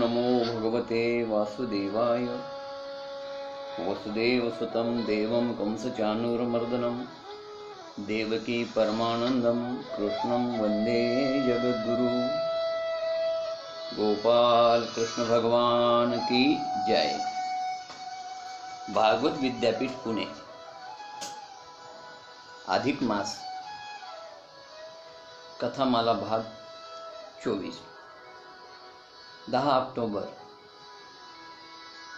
नमो भगवते वासुदेवाय। वसुदेवसुतं देवं कंसचाणूरमर्दनं देवकी परमानंदं कृष्णं वंदे जगद्गुरु। गोपाल कृष्ण भगवान की जय। भागवत विद्यापीठ पुणे। अधिक मास कथामाला भाग 24 10 ऑक्टोबर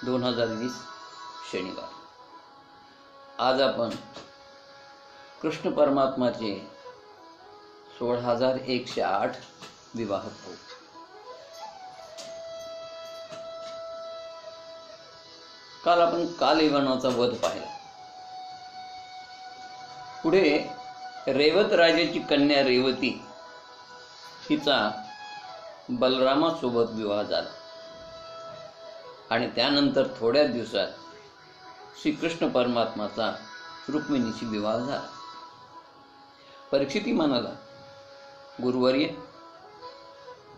2020 शनिवार। आज आपण कृष्ण परमात्माचे 16,108 विवाह पाहू। काल आपण कालयवनाचा वध पाहिला। पुढे रेवत राजाची कन्या रेवती हिचा बलरामासोबत विवाह झाला आणि त्यानंतर थोड्या दिवसात श्रीकृष्ण परमात्माचा रुक्मिणीशी विवाह झाला। परीक्षिती म्हणाला, गुरुवर्य,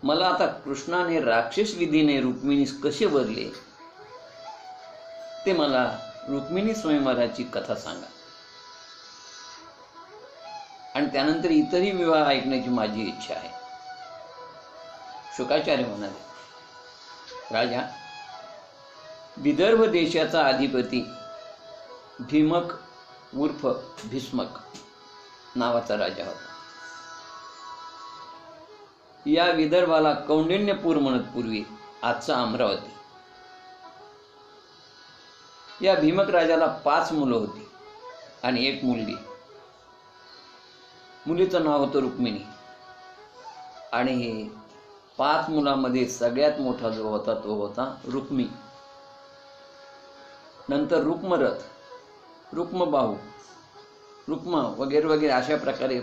मला आता कृष्णाने राक्षस विधीने रुक्मिणीस कसे वरले ते मला रुक्मिणी स्वयंवराची कथा सांगा आणि त्यानंतर इतरही विवाह ऐकण्याची माझी इच्छा आहे। शुकाचार्य म्हणाले, राजा, विदर्भ देशाचा अधिपती भीमक उर्फ भीष्मक नावाचा राजा होता। या विदर्भाला कौंडिण्यपूर म्हणत पूर्वी, आजचा अमरावती। या भीमक राजाला 5 मुलं होती आणि 1 मुलगी। मुलीचं नाव होतं रुक्मिणी आणि 5 मुलांमध्ये सगळ्यात मोठा जो होता तो होता रुक्मी। नंतर रुक्मरथ, रुक्मबाहू, रुक्म वगैरे वगैरे अशा प्रकारे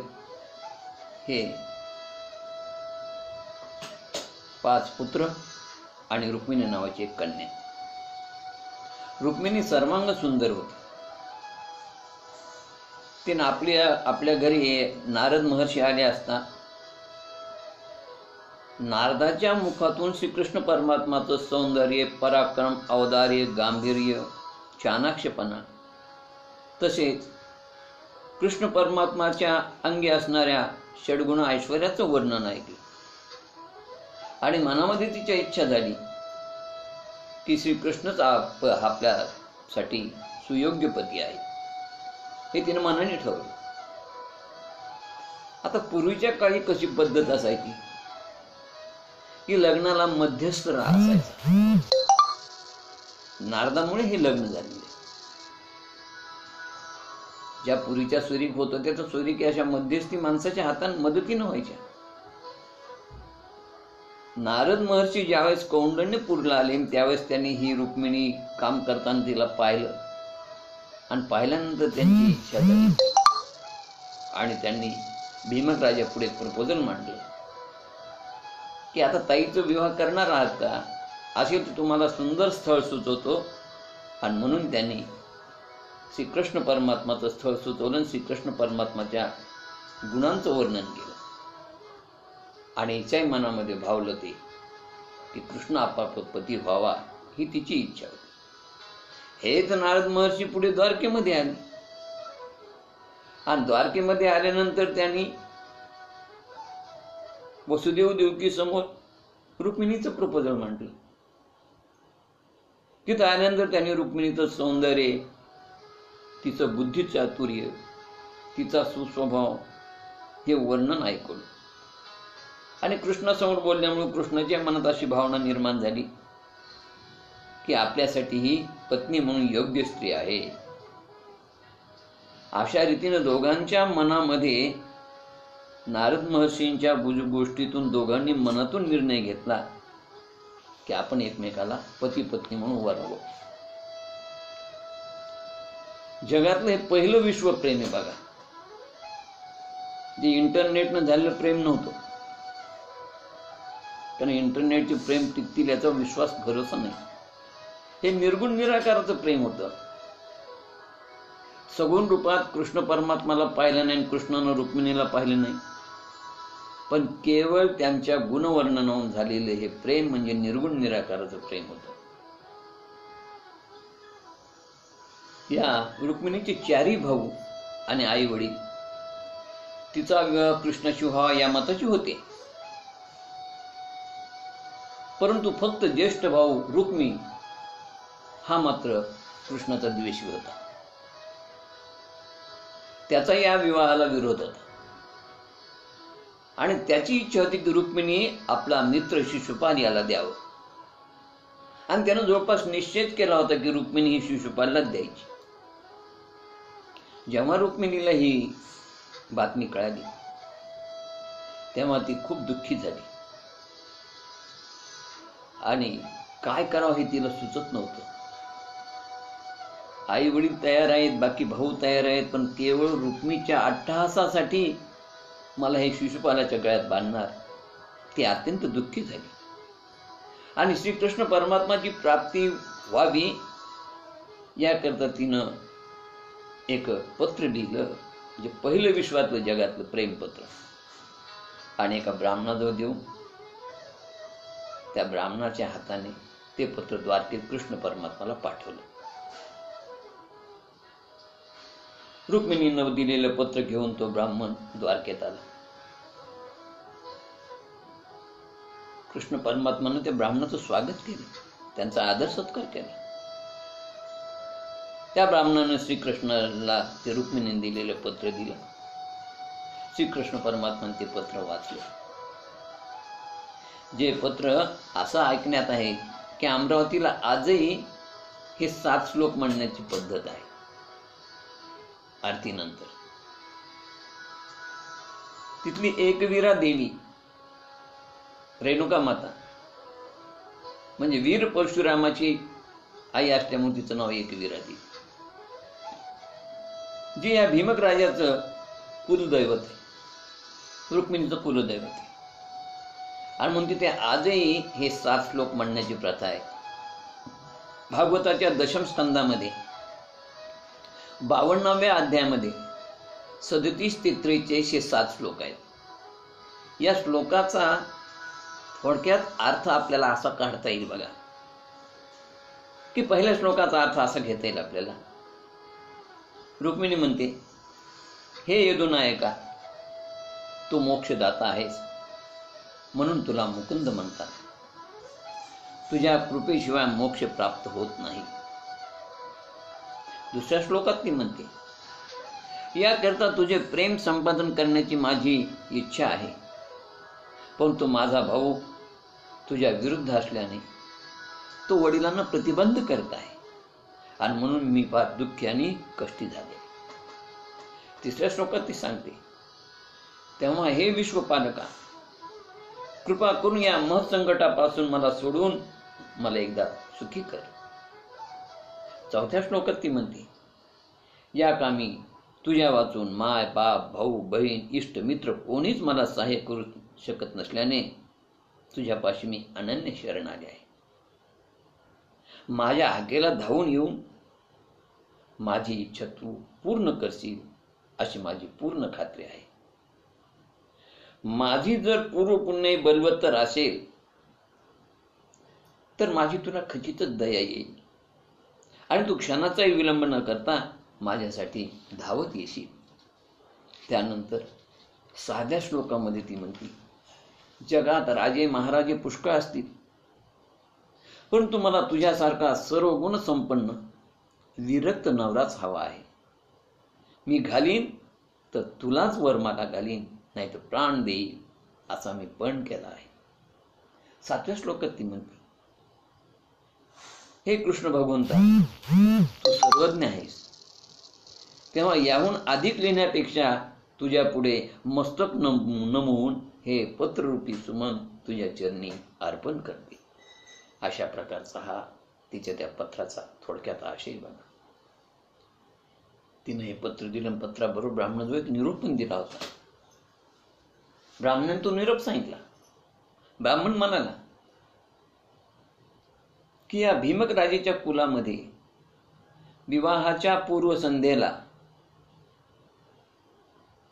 हे 5 पुत्र आणि रुक्मिणी नावाची 1 कन्या। रुक्मिणी सर्वांग सुंदर होती। तिने आपल्या घरी नारद महर्षी आले असता नारदाच्या मुखातून श्रीकृष्ण परमात्माचं सौंदर्य, पराक्रम, औदार्य, गांभीर्य, चाणाक्षपणा तसेच कृष्ण परमात्माच्या अंगी असणाऱ्या षड्गुण ऐश्वर्याचं वर्णन ऐकलं आणि मनामध्ये तिच्या इच्छा झाली की श्रीकृष्णच आपल्यासाठी सुयोग्य पती आहे, हे तिने मनाने ठरवलं। आता पूर्वीच्या काळी कशी पद्धत असायची की लग्नाला मध्यस्थ असायचा। नारदामुळे हे लग्न झालेले। ज्या पूर्वीच्या सुरीक होत होत्या त्या सुरीक अशा मध्यस्थी माणसाच्या हाताने मदतीनं व्हायच्या। नारद महर्षी ज्यावेळेस कौंडण्यपूरला आले त्यावेळेस त्यांनी ही रुक्मिणी काम करताना तिला पाहिलं आणि पाहिल्यानंतर त्यांची इच्छा झाली आणि त्यांनी भीमक राजा पुढे प्रपोजल मांडले की आता ताईचा विवाह करणार आहात का, असे तुम्हाला सुंदर स्थळ सुचवतो। आणि म्हणून त्यांनी श्रीकृष्ण परमात्माचं स्थळ सुचवलं, श्रीकृष्ण परमात्माच्या गुणांचं वर्णन केलं आणि हिच्याही मनामध्ये भावलं ते की कृष्ण आपापला पती व्हावा ही तिची इच्छा होती। हेच नारद महर्षी पुढे द्वारकेमध्ये आले आणि द्वारकेमध्ये आल्यानंतर त्यांनी वसुदेव देवकी समोर रुक्मिणीचं प्रपोजल मांडलं। तिथं आल्यानंतर त्यांनी रुक्मिणीचं सौंदर्य, तिचं बुद्धी चातुर्य, तिचा सुस्वभाव हे वर्णन ऐकलं आणि कृष्णासमोर बोलल्यामुळे कृष्णाच्या मनात अशी भावना निर्माण झाली की आपल्यासाठी ही पत्नी म्हणून योग्य स्त्री आहे। अशा रीतीने दोघांच्या मनामध्ये नारद महर्षींच्या गोष्टीतून दोघांनी मनातून निर्णय घेतला की आपण एकमेकाला पती पत्नी म्हणून वरावं। जगातलं हे पहिलं विश्व प्रेम आहे बघा, जे इंटरनेटनं झालेलं प्रेम नव्हतं। कारण इंटरनेटचे प्रेम टिकतील याचा विश्वास भरोसा नाही। हे निर्गुण निराकाराचं प्रेम होतं। सगुण रूपात कृष्ण परमात्माला पाहिलं नाही, कृष्णानं रुक्मिणीला पाहिलं नाही। पण केवळ त्यांच्या गुणवर्णनावरून झालेले हे प्रेम म्हणजे निर्गुण निराकाराचं प्रेम होतं. या रुक्मिणीचे 4 भाऊ आणि आई वडील तिचा विवाह कृष्णाशी व्हावा या मताचे होते, परंतु फक्त ज्येष्ठ भाऊ रुक्मी हा मात्र कृष्णाचा द्वेषी होता. त्याचा या विवाहाला विरोध होता आणि त्याची इच्छा होती की रुक्मिणी आपला मित्र शिशुपाल याला द्यावं, आणि त्यानं जवळपास निश्चय केला होता की रुक्मिणी ही शिशुपाललाच द्यायची. जेव्हा रुक्मिणीला ही बातमी कळाली तेव्हा ती खूप दुःखी झाली आणि काय करावं हे तिला सुचत नव्हतं. आई वडील तयार आहेत, बाकी भाऊ तयार आहेत, पण केवळ रुक्मीच्या अट्टहासासाठी मला हे शिशुपालाच्या गळ्यात बांधणार, ती अत्यंत दुःखी झाली. आणि श्रीकृष्ण परमात्माची प्राप्ती व्हावी याकरता तिनं एक पत्र लिहिलं, जे पहिलं विश्वातलं जगातलं प्रेमपत्र, आणि एका ब्राह्मणाजवळ देऊन त्या ब्राह्मणाच्या हाताने ते पत्र द्वारकेत कृष्ण परमात्माला पाठवलं. रुक्मिणीनं दिलेलं पत्र घेऊन तो ब्राह्मण द्वारकेत आला. कृष्ण परमात्मानं त्या ब्राह्मणाचं स्वागत केलं, त्यांचा आदर सत्कार केला. त्या ब्राह्मणानं श्रीकृष्णाला ते रुक्मिणीने दिलेलं पत्र दिलं. श्रीकृष्ण परमात्माने ते पत्र वाचलं. जे पत्र असं ऐकण्यात आहे की अमरावतीला आजही हे 7 श्लोक म्हणण्याची पद्धत आहे आरतीनंतर. तिथली एकवीरा देवी रेणुका माता म्हणजे वीर परशुरामाची आई असल्यामुळे तिचं नाव एकवीरा देवी, जे या भीमक राजाचं कुलदैवत आहे, रुक्मिणीचं कुलदैवत आहे. आणि म्हणून तिथे आजही हे 7 श्लोक म्हणण्याची प्रथा आहे. भागवताच्या दशम स्कंदामध्ये 52व्या अध्यायामध्ये 37 ते 43 हे 7 श्लोक आहेत. या श्लोकाचा थोडक्यात अर्थ आपल्याला असा काढता येईल बघा, की पहिल्या श्लोकाचा अर्थ असा घेता येईल आपल्याला. रुक्मिणी म्हणते, हे यदुनायका, तू मोक्षदाता आहेस, म्हणून तुला मुकुंद म्हणतात. तुझ्या कृपेशिवाय मोक्ष प्राप्त होत नाही. दुसऱ्या श्लोकात ती म्हणते, याकरता तुझे प्रेम संपादन करण्याची माझी इच्छा आहे, परंतु माझा भाऊ तुझ्या विरुद्ध असल्याने तो वडिलांना प्रतिबंध करत आहे, आणि म्हणून मी फार दुःखी आणि कष्टी झाले. तिसऱ्या श्लोकात ती सांगते, तेव्हा हे विश्वपालका, कृपा करून या महत्संकटापासून मला सोडून मला एकदा सुखी कर. चौथ्या श्लोकात ती म्हणते, या कामी तुझ्या वाचून माय बाप भाऊ बहीण इष्ट मित्र कोणीच मला सहाय्य करू शकत नसल्याने तुझ्यापाशी मी अनन्य शरण आले आहे. माझ्या हाकेला धावून येऊन माझी इच्छा तू पूर्ण करशील अशी माझी पूर्ण खात्री आहे. माझी जर पूर्वपुण्य बलवत्तर असेल तर माझी तुला खचितच दया येईल आणि तू क्षणाचाही विलंब न करता माझ्यासाठी धावत येशील. त्यानंतर 6व्या श्लोकामध्ये ती म्हणते, जगात राजे महाराजे पुष्कळ असतील, परंतु मला तुझ्यासारखा सर्व गुण संपन्न विरक्त नवराच हवा आहे. मी घालीन तर तुलाच वर मला घालीन, नाही तर प्राण देईल असा मी पण केला आहे. 7व्या श्लोकात ती म्हणते, हे कृष्ण भगवंता, तू सर्वज्ञ आहेस, तेव्हा याहून अधिक लिहिण्यापेक्षा तुझ्या पुढे मस्तक नमवून हे पत्ररूपी सुमन तुझ्या चरणी अर्पण करते. अशा प्रकारचा हा तिच्या त्या पत्राचा थोडक्यात आशय बघा. तिने हे पत्र दिलं, पत्राबरोबर ब्राह्मणाजवळ एक निरोप पण दिला होता. ब्राह्मणाने तो निरोप सांगितला. ब्राह्मण म्हणाला की या भीमक राजेच्या कुलामध्ये विवाहाच्या पूर्वसंध्येला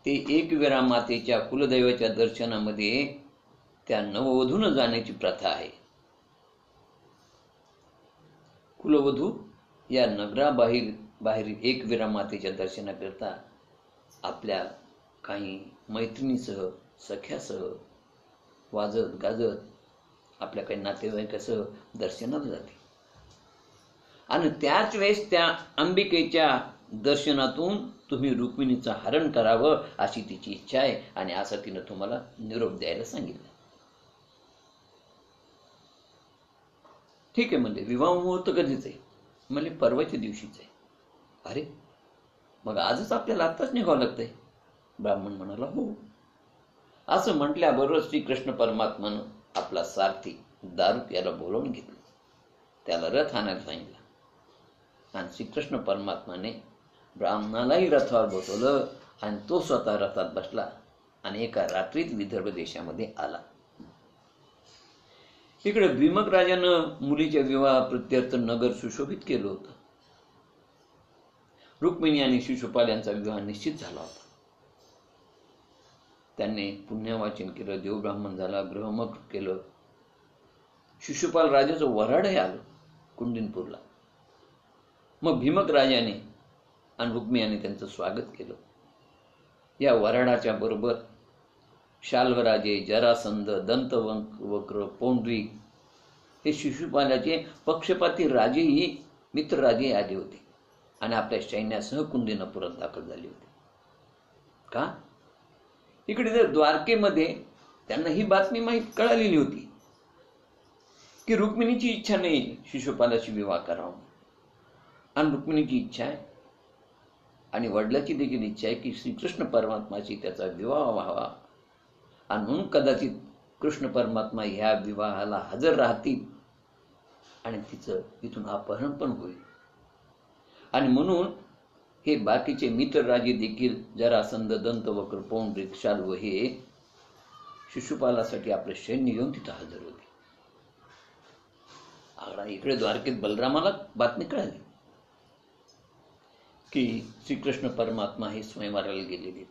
ते एकविरा मातेच्या कुलदैवाच्या दर्शनामध्ये त्या नववधून जाण्याची प्रथा आहे. कुलवधू या नगराबाहेर एकविरा मातेच्या दर्शनाकरता आपल्या काही मैत्रिणीसह, सख्यासह, वाजत गाजत आपल्या काही नातेवाईकासह दर्शनाला जाते. आणि त्याच वेळेस त्या अंबिकेच्या दर्शनातून तुम्ही रुक्मिणीचं हरण करावं अशी तिची इच्छा आहे, आणि असं तिनं तुम्हाला निरोप द्यायला सांगितलं. ठीक आहे म्हणले, विवाह मुहूर्त कधीच आहे? म्हणजे परवाच्या दिवशीच आहे. अरे मग आजच आपल्याला आत्ताच निघावं लागतंय? ब्राह्मण म्हणाला हो. असं म्हटल्याबरोबर श्रीकृष्ण परमात्मानं आपला सारथी दारुक याला बोलावून घेतलं, त्याला रथ आणायला सांगितलं, आणि श्रीकृष्ण परमात्माने ब्राह्मणालाही रथावर बसवलं आणि तो स्वतः रथात बसला आणि एका रात्रीत विदर्भ देशामध्ये आला. इकडे भीमक राजानं मुलीच्या विवाह प्रत्यर्थ नगर सुशोभित केलं होतं. रुक्मिणी आणि शिशुपाल यांचा विवाह निश्चित झाला होता. त्यांनी पुण्यवाचन केलं, देवब्राह्मण झाला, गृहमग केलं. शिशुपाल राजाचं वऱ्हाडही आलं कुंडिनपूरला. मग भीमक राजाने आणि रुक्मिणीने त्यांचं स्वागत केलं. या वऱ्हाडाच्या बरोबर शाल्वराजे, जरासंध, दंतवक्र, पौंड्रिक हे शिशुपालाचे पक्षपाती राजेही, मित्रराजेही आले होते आणि आपल्या सैन्यासह कुंडिनपुरात दाखल झाले होते. का? इकडे जर द्वारकेमध्ये त्यांना ही बातमी माहीत कळालेली होती की रुक्मिणीची इच्छा नाही शिशुपालाशी विवाह करावा, आणि रुक्मिणीची इच्छा आहे आणि वडिलाची देखील इच्छा आहे की श्रीकृष्ण परमात्माशी त्याचा विवाह व्हावा, आणि म्हणून कदाचित कृष्ण परमात्मा ह्या विवाहाला हजर राहतील आणि तिचं इथून अपहरण पण होईल. आणि म्हणून हे बाकीचे मित्रराजे देखील जरासंध, दंतवक्र, पौंड्रिक, शाल्व हे शिशुपालासाठी आपले सैन्य घेऊन तिथं हजर होते. इकडे द्वारकेत बलरामाला बातमी कळाली की श्रीकृष्ण परमात्मा हे स्वयंवराला गेलेले.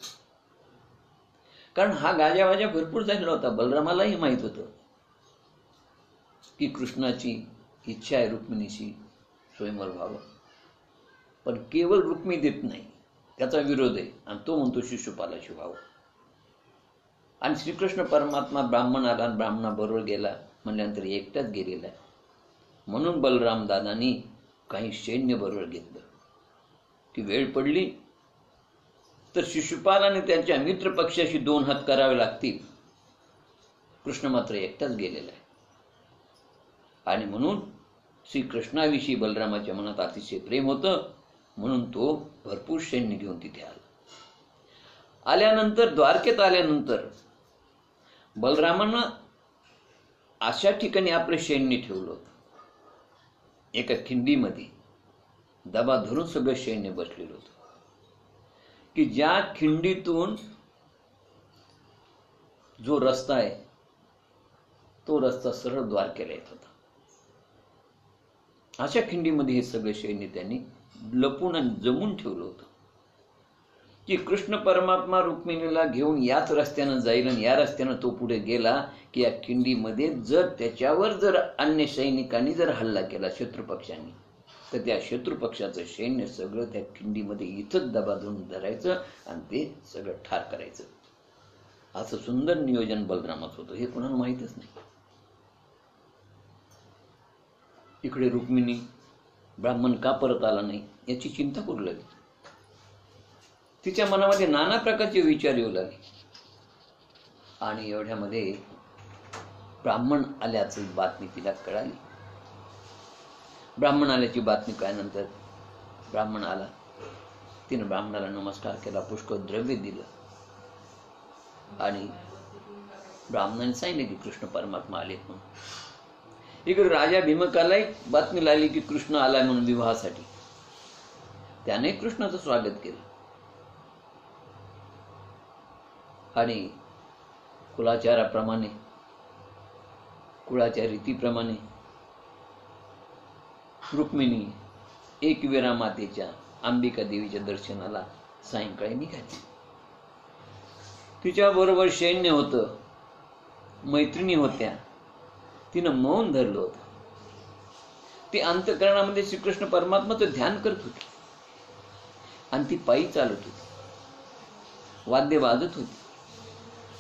कारण हा गाजावाजा भरपूर झालेला होता. बलरामालाही माहित होतं की कृष्णाची इच्छा आहे रुक्मिणीशी स्वयंवर व्हावं, पण केवळ रुक्मिणी देत नाही, त्याचा विरोध आहे आणि तो म्हणतो शिशुपालाशी व्हावं. आणि श्रीकृष्ण परमात्मा ब्राह्मण आला आणि ब्राह्मणाबरोबर गेला म्हणल्यानंतर एकटाच गेलेला आहे. म्हणून बलराम दादांनी काही सैन्य बरोबर घेतलं की वेळ पडली तर शिशुपाल आणि त्यांच्या मित्र पक्षाशी 2 हात करावे लागतील. कृष्ण मात्र एकटाच गेलेला आहे, आणि म्हणून श्रीकृष्णाविषयी बलरामाच्या मनात अतिशय प्रेम होतं, म्हणून तो भरपूर सैन्य घेऊन तिथे आला. आल्यानंतर द्वारकेत आल्यानंतर बलरामानं अशा ठिकाणी आपले सैन्य ठेवलं होतं, एका खिंडीमध्ये दबा धरून सगळं सैन्य बसलेलं होतं की ज्या खिंडीतून जो रस्ता आहे तो रस्ता सरळ द्वारकेला येत होता. अशा खिंडीमध्ये हे सगळे सैन्य त्यांनी लपून आणि जमून ठेवलं होतं की कृष्ण परमात्मा रुक्मिणीला घेऊन याच रस्त्यानं जाईल आणि या रस्त्यानं तो पुढे गेला की या खिंडीमध्ये जर त्याच्यावर जर अन्य सैनिकांनी जर हल्ला केला शत्रुपक्षांनी, तर त्या शत्रुपक्षाचं सैन्य सगळं त्या खिंडीमध्ये इथंच दबा धरून धरायचं आणि ते सगळं ठार करायचं. असं सुंदर नियोजन बलरामाचं होतं. हे कोणाला माहीतच नाही. इकडे रुक्मिणी ब्राह्मण का परत आला नाही याची चिंता करू लागली. तिच्या मनामध्ये नाना प्रकारचे विचार येऊ लागले, आणि एवढ्यामध्ये ब्राह्मण आल्याची बातमी तिला कळाली. ब्राह्मण आल्याची बातमी कळल्यानंतर ब्राह्मण आला, तिने ब्राह्मणाला नमस्कार केला, पुष्कळ द्रव्य दिलं, आणि ब्राह्मणाने सांगितले की कृष्ण परमात्मा आलेत म्हणून. इकडे राजा भीमकालाही बातमी लागली की कृष्ण आलाय म्हणून विवाहासाठी. त्याने कृष्णाचं स्वागत केलं आणि कुलाचाराप्रमाणे, कुळाच्या रीतीप्रमाणे रुक्मिणी एकविरा मातेच्या अंबिका देवीच्या दर्शनाला सायंकाळी निघाली. तिच्याबरोबर सैन्य होतं, मैत्रिणी होत्या. तिनं मौन धरलं होतं. ती अंतःकरणामध्ये श्रीकृष्ण परमात्माचं ध्यान करत होती आणि ती पायी चालत होती. वाद्य वाजत होती.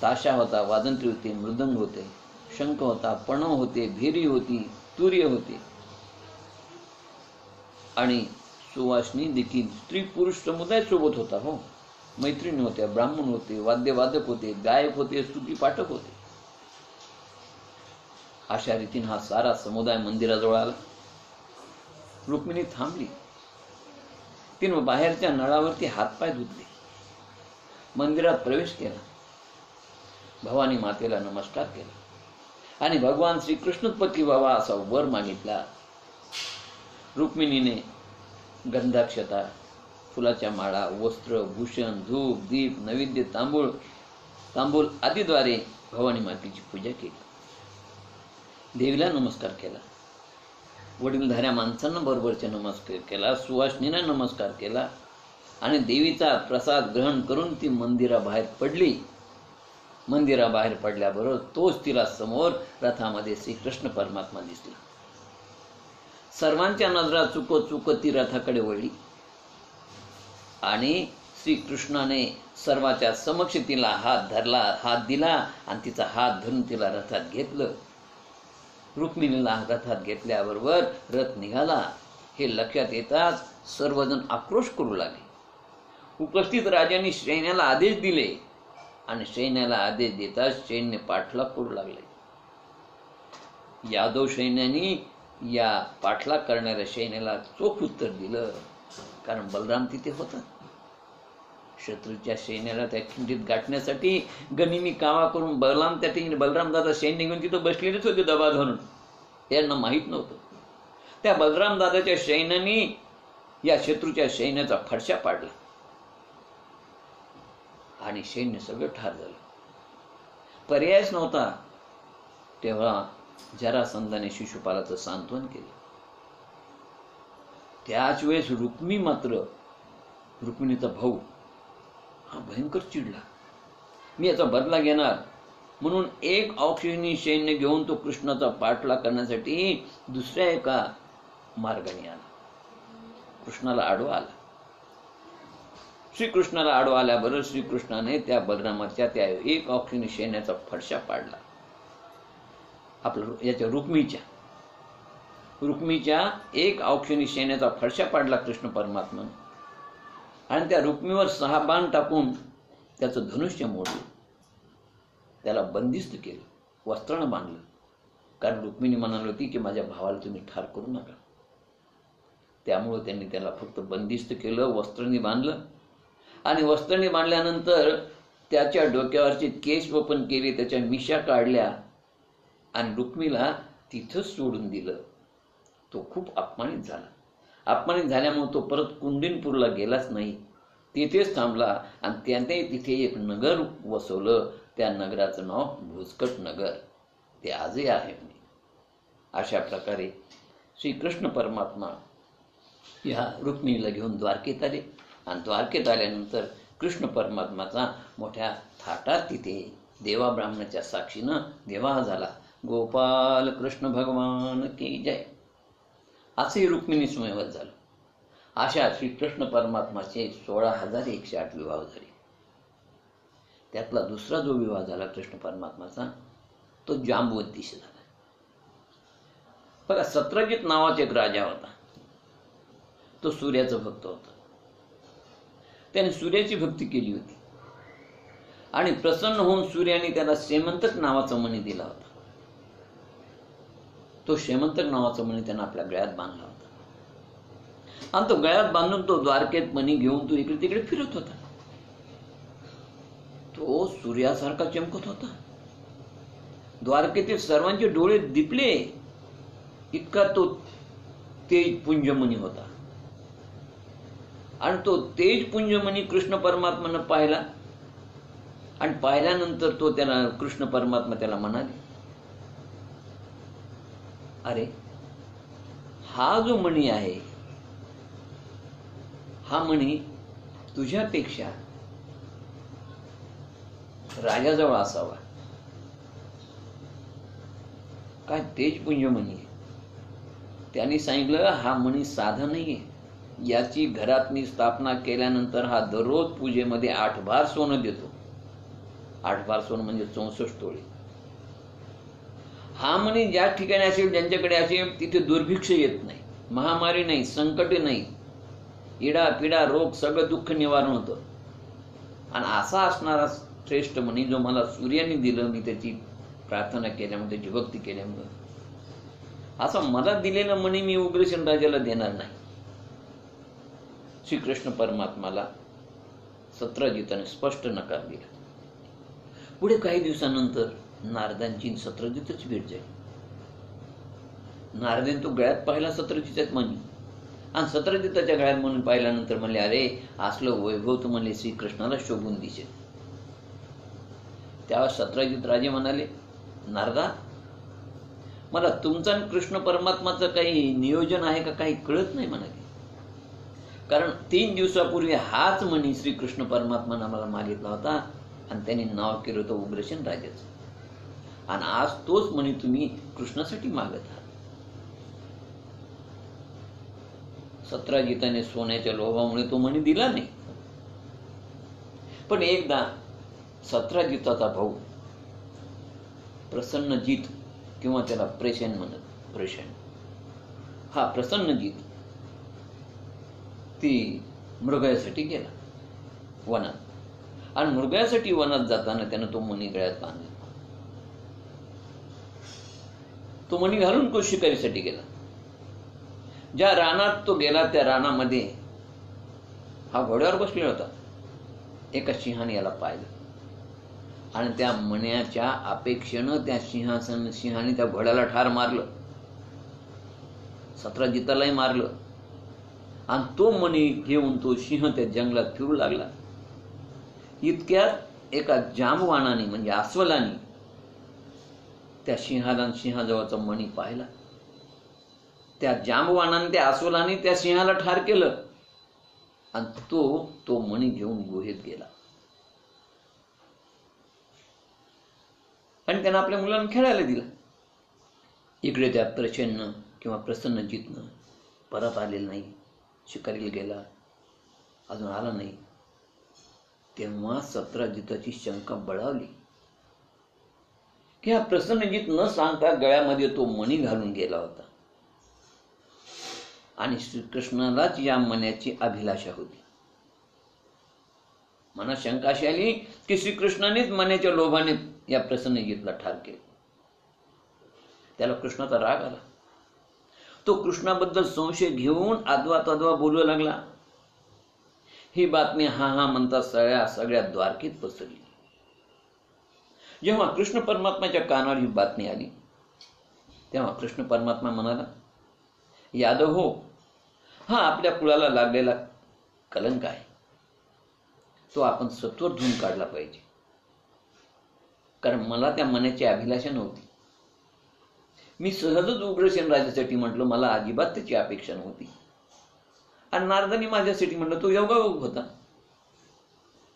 ताशा होता, वाजंत्री होते, मृदंग होते, शंख होता, पणव होते, भेरी होती, तूर्य होते आणि सुवासनी देखील स्त्री पुरुष समुदाय सोबत होता. हो, मैत्रिणी होत्या, ब्राह्मण होते, वाद्यवादक होते, गायक होते, स्तुती पाठक होते. अशा रीतीने हा सारा समुदाय मंदिराजवळ आला. रुक्मिणी थांबली. तिनं बाहेरच्या नळावरती हातपाय धुतले. मंदिरात प्रवेश केला. भवानी मातेला नमस्कार केला आणि भगवान श्रीकृष्णपती व्हावा असा वर मागितला. रुक्मिणीने गंधाक्षता, फुलाच्या माळा, वस्त्र, भूषण, धूप, दीप, नैवेद्य, तांबूल आदीद्वारे भवानी मातेची पूजा केली. देवीला नमस्कार केला. वडीलधाऱ्या माणसांना बरोबरचे नमस्कार केला. सुवासिनींना नमस्कार केला आणि देवीचा प्रसाद ग्रहण करून ती मंदिराबाहेर पडली. मंदिराबाहेर पडल्याबरोबर तोच तिला समोर रथामध्ये श्रीकृष्ण परमात्मा दिसला. सर्वांच्या नजरा चुकत ती रथाकडे वळली आणि श्रीकृष्णाने सर्वांच्या समक्ष तिला हात धरला, हात दिला आणि तिचा हात धरून तिला रथात घेतलं. रुक्मिणीला रथात घेतल्याबरोबर रथ निघाला. हे लक्षात येताच सर्वजण आक्रोश करू लागले. उपस्थित राजांनी सैन्याला आदेश दिले आणि सैन्याला आदेश देताच सैन्य पाठलाग करू लागले. यादव सैन्याने या पाठलाग करणाऱ्या सैन्याला चोख उत्तर दिलं, कारण बलराम तिथे होता. शत्रूच्या सैन्याला त्या खिंडीत गाठण्यासाठी गनिमी कावा करून बलराम त्या ठिकाणी बलराम दादा सैन्य घेऊन तिथं बसलेलेच होते दबा धरून. त्यांना माहीत नव्हतं. त्या बलराम दादाच्या सैन्याने या शत्रूच्या सैन्याचा फडशा पाडला आणि सैन्य सगळं ठार झालं. पर्यायच नव्हता. तेव्हा जरासंधाने शिशुपालाचं सांत्वन केलं. त्याच वेळेस रुक्मिणीचा भाऊ हा भयंकर चिडला. मी याचा बदला घेणार म्हणून एक औक्षणी सैन्य घेऊन तो कृष्णाचा पाठलाग करण्यासाठी दुसऱ्या एका मार्गाने आला. कृष्णाला आडवा आला. श्रीकृष्णाला आडवा आल्याबरोबर श्रीकृष्णाने त्या बलरामाच्या त्या एक औक्षणी सैन्याचा फडशा पाडला. आपल्या याच्या रुक्मीच्या एक औक्षणी सैन्याचा फडशा पाडला कृष्ण परमात्मा आणि त्या रुक्मीवर 6 बाण टाकून त्याचं धनुष्य मोडलं. त्याला बंदिस्त केलं, वस्त्रानं बांधलं, कारण रुक्मिणी म्हणाली होती की माझ्या भावाला तुम्ही ठार करू नका. त्यामुळं त्यांनी त्याला फक्त बंदिस्त केलं, वस्त्रांनी बांधलं आणि वस्त्रांनी बांधल्यानंतर त्याच्या डोक्यावरचे केस वपन केले, त्याच्या मिशा काढल्या आणि रुक्मीला तिथंच सोडून दिलं. तो खूप अपमानित झाला. अपमानित झाल्यामुळे तो परत कुंडिनपूरला गेलाच नाही, तिथेच थांबला आणि त्याने तिथे एक नगर वसवलं. त्या नगराचं नाव भुजकट नगर. ते आजही आहे. अशा प्रकारे श्रीकृष्ण परमात्मा या रुक्मिणीला घेऊन द्वारकेत आले आणि द्वारकेत आल्यानंतर कृष्ण परमात्माचा मोठ्या थाटात तिथे देवा ब्राह्मणाच्या साक्षीनं विवाह झाला. गोपाल कृष्ण भगवान की जय. असे रुक्मिणी स्वयंवर झालं. अशा श्रीकृष्ण परमात्माचे 16,108 विवाह झाले. त्यातला दुसरा जो विवाह झाला कृष्ण परमात्माचा तो जांबुवंतीशी झाला. बघा, सत्रजित नावाचा एक राजा होता. तो सूर्याचा भक्त होता. त्याने सूर्याची भक्ती केली होती आणि प्रसन्न होऊन सूर्याने त्याला शेमंतक नावाचा मणी दिला होता. तो शेमंतक नावाचा मणी त्यानं आपल्या गळ्यात बांधला होता आणि तो गळ्यात बांधून तो द्वारकेत मणी घेऊन तो इकडे तिकडे फिरत होता. तो सूर्यासारखा चमकत होता. द्वारकेतील सर्वांचे डोळे दिपले, इतका तो तेजपुंजमणी होता. आणि तो तेजपुंजमणी कृष्ण परमात्मानं पाहिला आणि पाहिल्यानंतर तो त्याला कृष्ण परमात्मा त्याला म्हणाले, अरे हा जो मणी आहे, हा मणी तुझ्यापेक्षा राजाजवळ असावा. काय तेजपुंज मणी आहे. त्यांनी सांगितलं हा मणी साधा नाहीये, याची घरात मी स्थापना केल्यानंतर हा दररोज पूजेमध्ये 8 भार सोनं देतो. 8 भार सोनं म्हणजे 64 तोळे. हा मणी ज्या ठिकाणी असेल, ज्यांच्याकडे असेल, तिथे दुर्भिक्ष येत नाही, महामारी नाही, संकट नाही, इडा पिडा रोग सगळं दुःख निवारण होतं. आणि असा असणारा श्रेष्ठ मणी जो मला सूर्याने दिलं, मी त्याची प्रार्थना केल्यामुळे, त्याची भक्ती केल्यामुळे, असा मला दिलेला मणी मी उग्रसेन राजाला देणार नाही. श्रीकृष्ण परमात्माला सत्रजिताने स्पष्ट नकार दिला. पुढे काही दिवसानंतर नारदांची सत्रजितच भेट झाली. नारदांनी तो गळ्यात पाहिला सत्रजितात मणी, आणि सत्रजिताच्या गळ्यात म्हणून पाहिल्यानंतर म्हणले, अरे असलं वैभव तर म्हणले श्रीकृष्णाला शोभून दिसेल. तेव्हा सत्रजित राजे म्हणाले, नारदा, मला तुमचं आणि कृष्ण परमात्माचं काही नियोजन आहे का काही कळत नाही म्हणाले. कारण 3 दिवसापूर्वी हाच मणी श्रीकृष्ण परमात्माने मला मागितला होता, आणि त्यांनी नाव केलं होतं उग्रसेन राजाचं, आणि आज तोच मणी तुम्ही कृष्णासाठी मागत आहात. सत्रजिताने सोन्याच्या लोभामुळे तो मणी दिला नाही. पण एकदा सत्रजिताचा भाऊ प्रसन्नजित, किंवा त्याला प्रेषण म्हणत, प्रेषण, हा प्रसन्नजित, ती मृगयासाठी गेला वनात, आणि मृगयासाठी वनात जाताना त्यानं तो मणी गळ्यात बांधला. तो मणी घालून तो शिकारीसाठी गेला. ज्या रानात तो गेला त्या रानामध्ये हा घोड्यावर बसलेला होता. एका सिंहाने याला पाहिलं, आणि त्या मण्याच्या अपेक्षेनं त्या सिंहाने त्या घोड्याला ठार मारलं, सत्रजितालाही मारलं, आणि तो मणी घेऊन तो सिंह त्या जंगलात फिरू लागला. इतक्यात एका जांबवानाने म्हणजे अस्वलाने त्या सिंहाजवळचा मणी पाहिला. त्या जांबवानाने, त्या अस्वलाने त्या सिंहाला ठार केलं, आणि तो मणी घेऊन गुहेत गेला. आणि त्यानं आपल्या मुलांना खेळायला दिला. इकडे त्या प्रसन्न किंवा प्रसन्नजितनं परत आलेलं नाही, शिकारीला गेला, अजून आला नाही. तेव्हा सत्रजिताची शंका बळावली की हा प्रसन्नजित न सांगता गळ्यामध्ये तो मणी घालून गेला होता, आणि श्रीकृष्णालाच या मण्याची अभिलाषा होती. मनात शंका अशी आली की श्रीकृष्णानेच मण्याच्या लोभाने या प्रसन्नजितला ठार केले. त्याला कृष्णाचा राग आला. तो कृष्णाबद्दल संशय घेऊन आदवा तदवा बोलू लागला. ही बातमी हा हा म्हणता सगळ्या द्वारकेत पसरली. जेव्हा कृष्ण परमात्माच्या कानावर ही बातमी आली, तेव्हा कृष्ण परमात्मा म्हणाला, यादव हो, हा आपल्या कुळाला लागलेला कलंक आहे, तो आपण सत्वर धुवून काढला पाहिजे. कारण मला त्या मनाची अभिलाषा नव्हती. मी सहजच उग्रसेन राजासाठी म्हटलं, मला अजिबात त्याची अपेक्षा नव्हती. आणि नारदांनी माझ्यासाठी म्हटलं, तो योगायोग होता.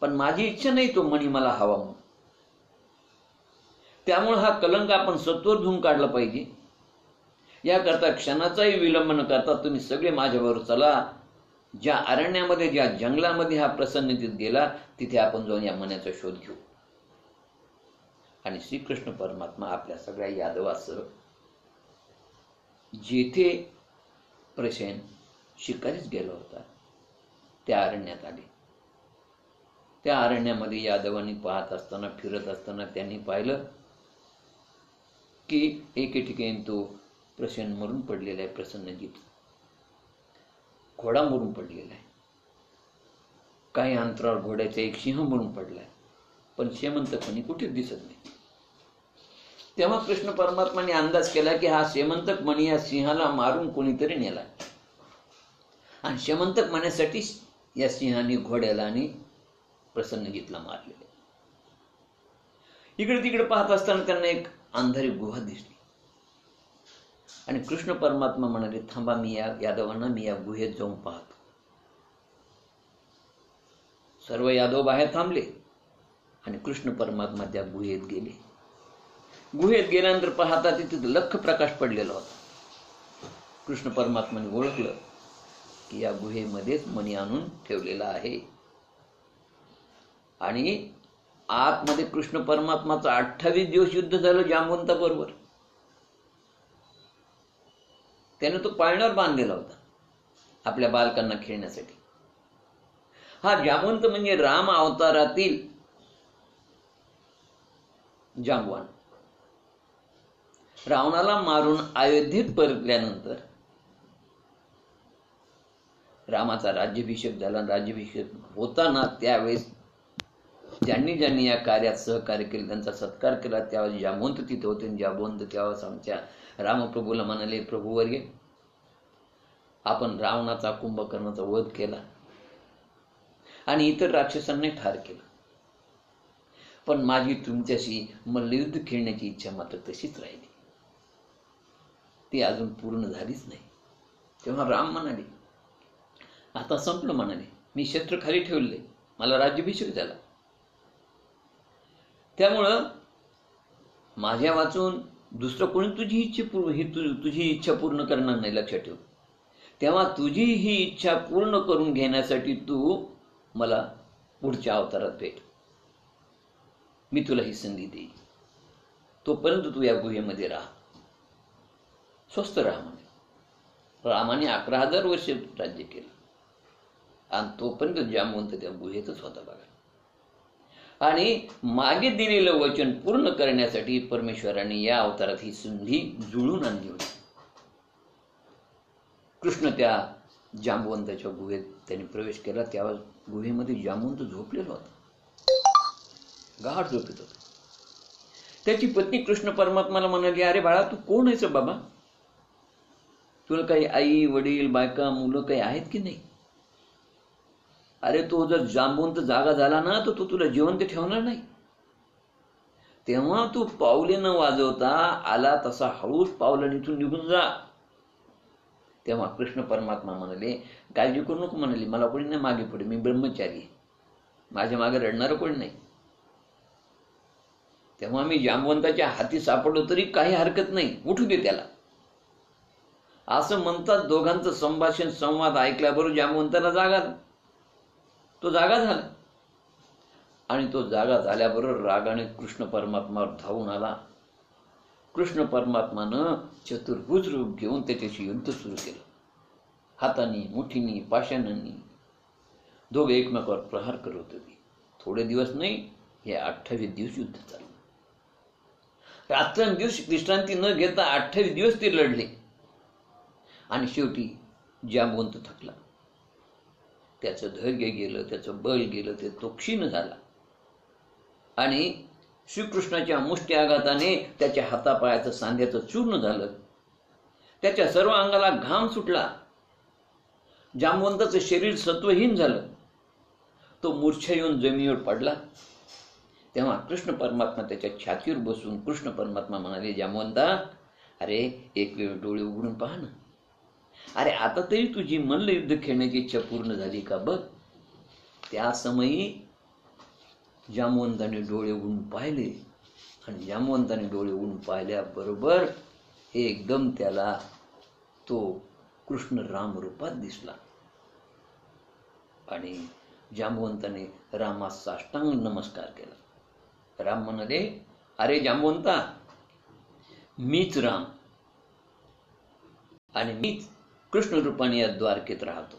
पण माझी इच्छा नाही तो मणी मला हवा म्हणून. त्यामुळे हा कलंक आपण सत्वर धुवून काढला पाहिजे. याकरता क्षणाचाही विलंब न करता तुम्ही सगळे माझ्याबरोबर चला. ज्या अरण्यामध्ये, ज्या जंगलामध्ये हा प्रसन्नजित गेला, तिथे आपण जाऊन या मण्याचा शोध घेऊ. आणि श्रीकृष्ण परमात्मा आपल्या सगळ्या यादवासह जेथे प्रसेन शिकारीच गेला होता त्या अरण्यात आले. त्या अरण्यामध्ये यादवांनी पाहत असताना, फिरत असताना त्यांनी पाहिलं की एके ठिकाणी तो प्रसेन मरून पडलेला आहे. प्रसन्नजित घोडा मरून पडलेला आहे. काही अंतरावर घोड्याचा एक सिंह मरून पडलाय, पण शेमंतकमणी कुठेच दिसत नाही. तेव्हा कृष्ण परमात्माने अंदाज केला की हा शेमंतक मणी या सिंहाला मारून कोणीतरी नेला, आणि शेमंतक मण्यासाठी या सिंहाने घोड्याला आणि प्रसन्नजितला मारलेले. इकडे तिकडे पाहत असताना त्यांना एक अंधारी गुहा दिसली, आणि कृष्ण परमात्मा म्हणाले, थांबा, मी या यादवांना मी या गुहेत जाऊन पाहतो. सर्व यादव बाहेर थांबले. आणि कृष्ण परमात्मा त्या गुहेत गेले. गुहेत गेल्यानंतर पाहता तिथे लख प्रकाश पडलेला होता. कृष्ण परमात्माने ओळखलं की या गुहेमध्येच मणी आणून ठेवलेला आहे. आणि आतमध्ये कृष्ण परमात्माचं 28 दिवस युद्ध झालं जांबवंताबरोबर. त्याने तो पाळण्यावर बांधलेला होता आपल्या बालकांना खेळण्यासाठी. हा जांबवंत म्हणजे राम अवतारातील जांबवान. रावणाला मारून अयोध्येत परतल्यानंतर रामाचा राज्याभिषेक झाला. राज्याभिषेक होताना त्यावेळेस ज्यांनी ज्यांनी या कार्यात सहकार्य केले त्यांचा सत्कार केला. त्यावेळेस जांबवंत तिथे होते. जांबवंत त्यावेळेस आमच्या रामप्रभूला म्हणाले, प्रभूवर्य, आपण रावणाचा कुंभकर्णाचा वध केला आणि इतर राक्षसांनी ठार केलं, पण माझी तुमच्याशी मल्लयुद्ध खेळण्याची इच्छा मात्र तशीच राहिली, ती अजून पूर्ण झालीच नाही. तेव्हा राम म्हणाले, आता संपलं. म्हणाले, मी शस्त्र खाली ठेवले, मला राज्याभिषेक झाला, त्यामुळं माझ्या वाचून दुसरं कोणी तुझी इच्छा पूर्ण करणार नाही, लक्षात ठेव. तेव्हा तुझी ही इच्छा पूर्ण करून घेण्यासाठी तू मला पुढच्या अवतारात भेट, मी तुला ही संधी देईन. तोपर्यंत तू या गुहेमध्ये राहा, स्वस्थ राहा. म्हणे रामाने 11,000 वर्ष राज्य केलं आणि तोपर्यंत जांबवंत त्या गुहेतच होता बघा. आणि मागे दिलेलं वचन पूर्ण करण्यासाठी परमेश्वराने या अवतारात ही संधी जुळून आणली होती. कृष्ण त्या जांबवंताच्या गुहेत त्यांनी प्रवेश केला. त्यावेळेस गुहेमध्ये जांबवंत झोपलेला होता, गाढ झोपेत होता. त्याची पत्नी कृष्ण परमात्माला म्हणाली, अरे बाळा, तू कोण आहेस बाबा? तुला काही आई वडील बायका मुलं काही आहेत की नाही? अरे तो जर जांबवंत जागा झाला ना तर तो तुला जिवंत ठेवणार नाही. तेव्हा तू पावले न वाजवता आला तसा हळूच पावलं इथून निघून जा. तेव्हा कृष्ण परमात्मा म्हणाले, काळजी करू नको. म्हणाले, मला कोणी नाही मागे पुढे, मी ब्रह्मचारी आहे, माझ्या मागे रडणारं कोणी नाही. तेव्हा मी जांबवंताच्या हाती सापडलो तरी काही हरकत नाही, उठू दे त्याला. असं म्हणतात. दोघांचं संभाषण संवाद ऐकल्याबरोबर जांबवंताला जाग आला. तो जागा झाला आणि तो जागा झाल्याबरोबर रागाने कृष्ण परमात्मावर धावून आला. कृष्ण परमात्मानं चतुर्भुज रूप घेऊन त्याच्याशी युद्ध सुरू केलं. हातानी, मुठीनी, पाषाणांनी दोघे एकमेकावर प्रहार करत होते. थोडे दिवस नाही, हे 28 दिवस युद्ध चाललं. रात्रंदिवस विश्रांती न घेता 28 दिवस ते लढले आणि शेवटी जांबवंत थकला. त्याचं धैर्य गेलं, त्याचं बल गेलं, ते तो क्षीण झाला आणि श्रीकृष्णाच्या मुष्टी आघाताने त्याच्या हातापायाचं सांध्याचं चूर्ण झालं. त्याच्या सर्व अंगाला घाम सुटला. जांबवंताचं शरीर सत्वहीन झालं. तो मूर्छा येऊन जमिनीवर पडला. तेव्हा कृष्ण परमात्मा त्याच्या छातीवर बसून कृष्ण परमात्मा म्हणाले, जांबवंता, अरे एक वेळ डोळे उघडून पहा ना. अरे आता तरी तुझी मल्लयुद्ध खेळण्याची इच्छा पूर्ण झाली का बघ. त्या समयी जांबवंताने डोळे उघडून पाहिले आणि जांबवंताने डोळे उघडून पाहिल्याबरोबर एकदम त्याला तो कृष्ण राम रूपात दिसला आणि जांबवंताने रामास साष्टांग नमस्कार केला. राम म्हणाले, अरे जांबवंता, मीच राम आणि मीच कृष्ण रूपाने या द्वारकेत राहतो.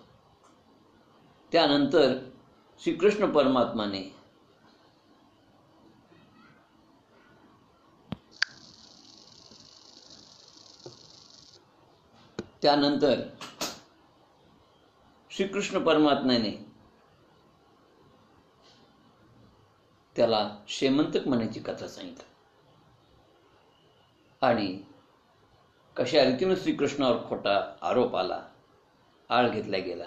त्यानंतर श्रीकृष्ण परमात्माने त्याला शेमंतक म्हणायची कथा सांगितली आणि कशा रीतीने श्रीकृष्णावर खोटा आरोप आला, आळ घेतला गेला,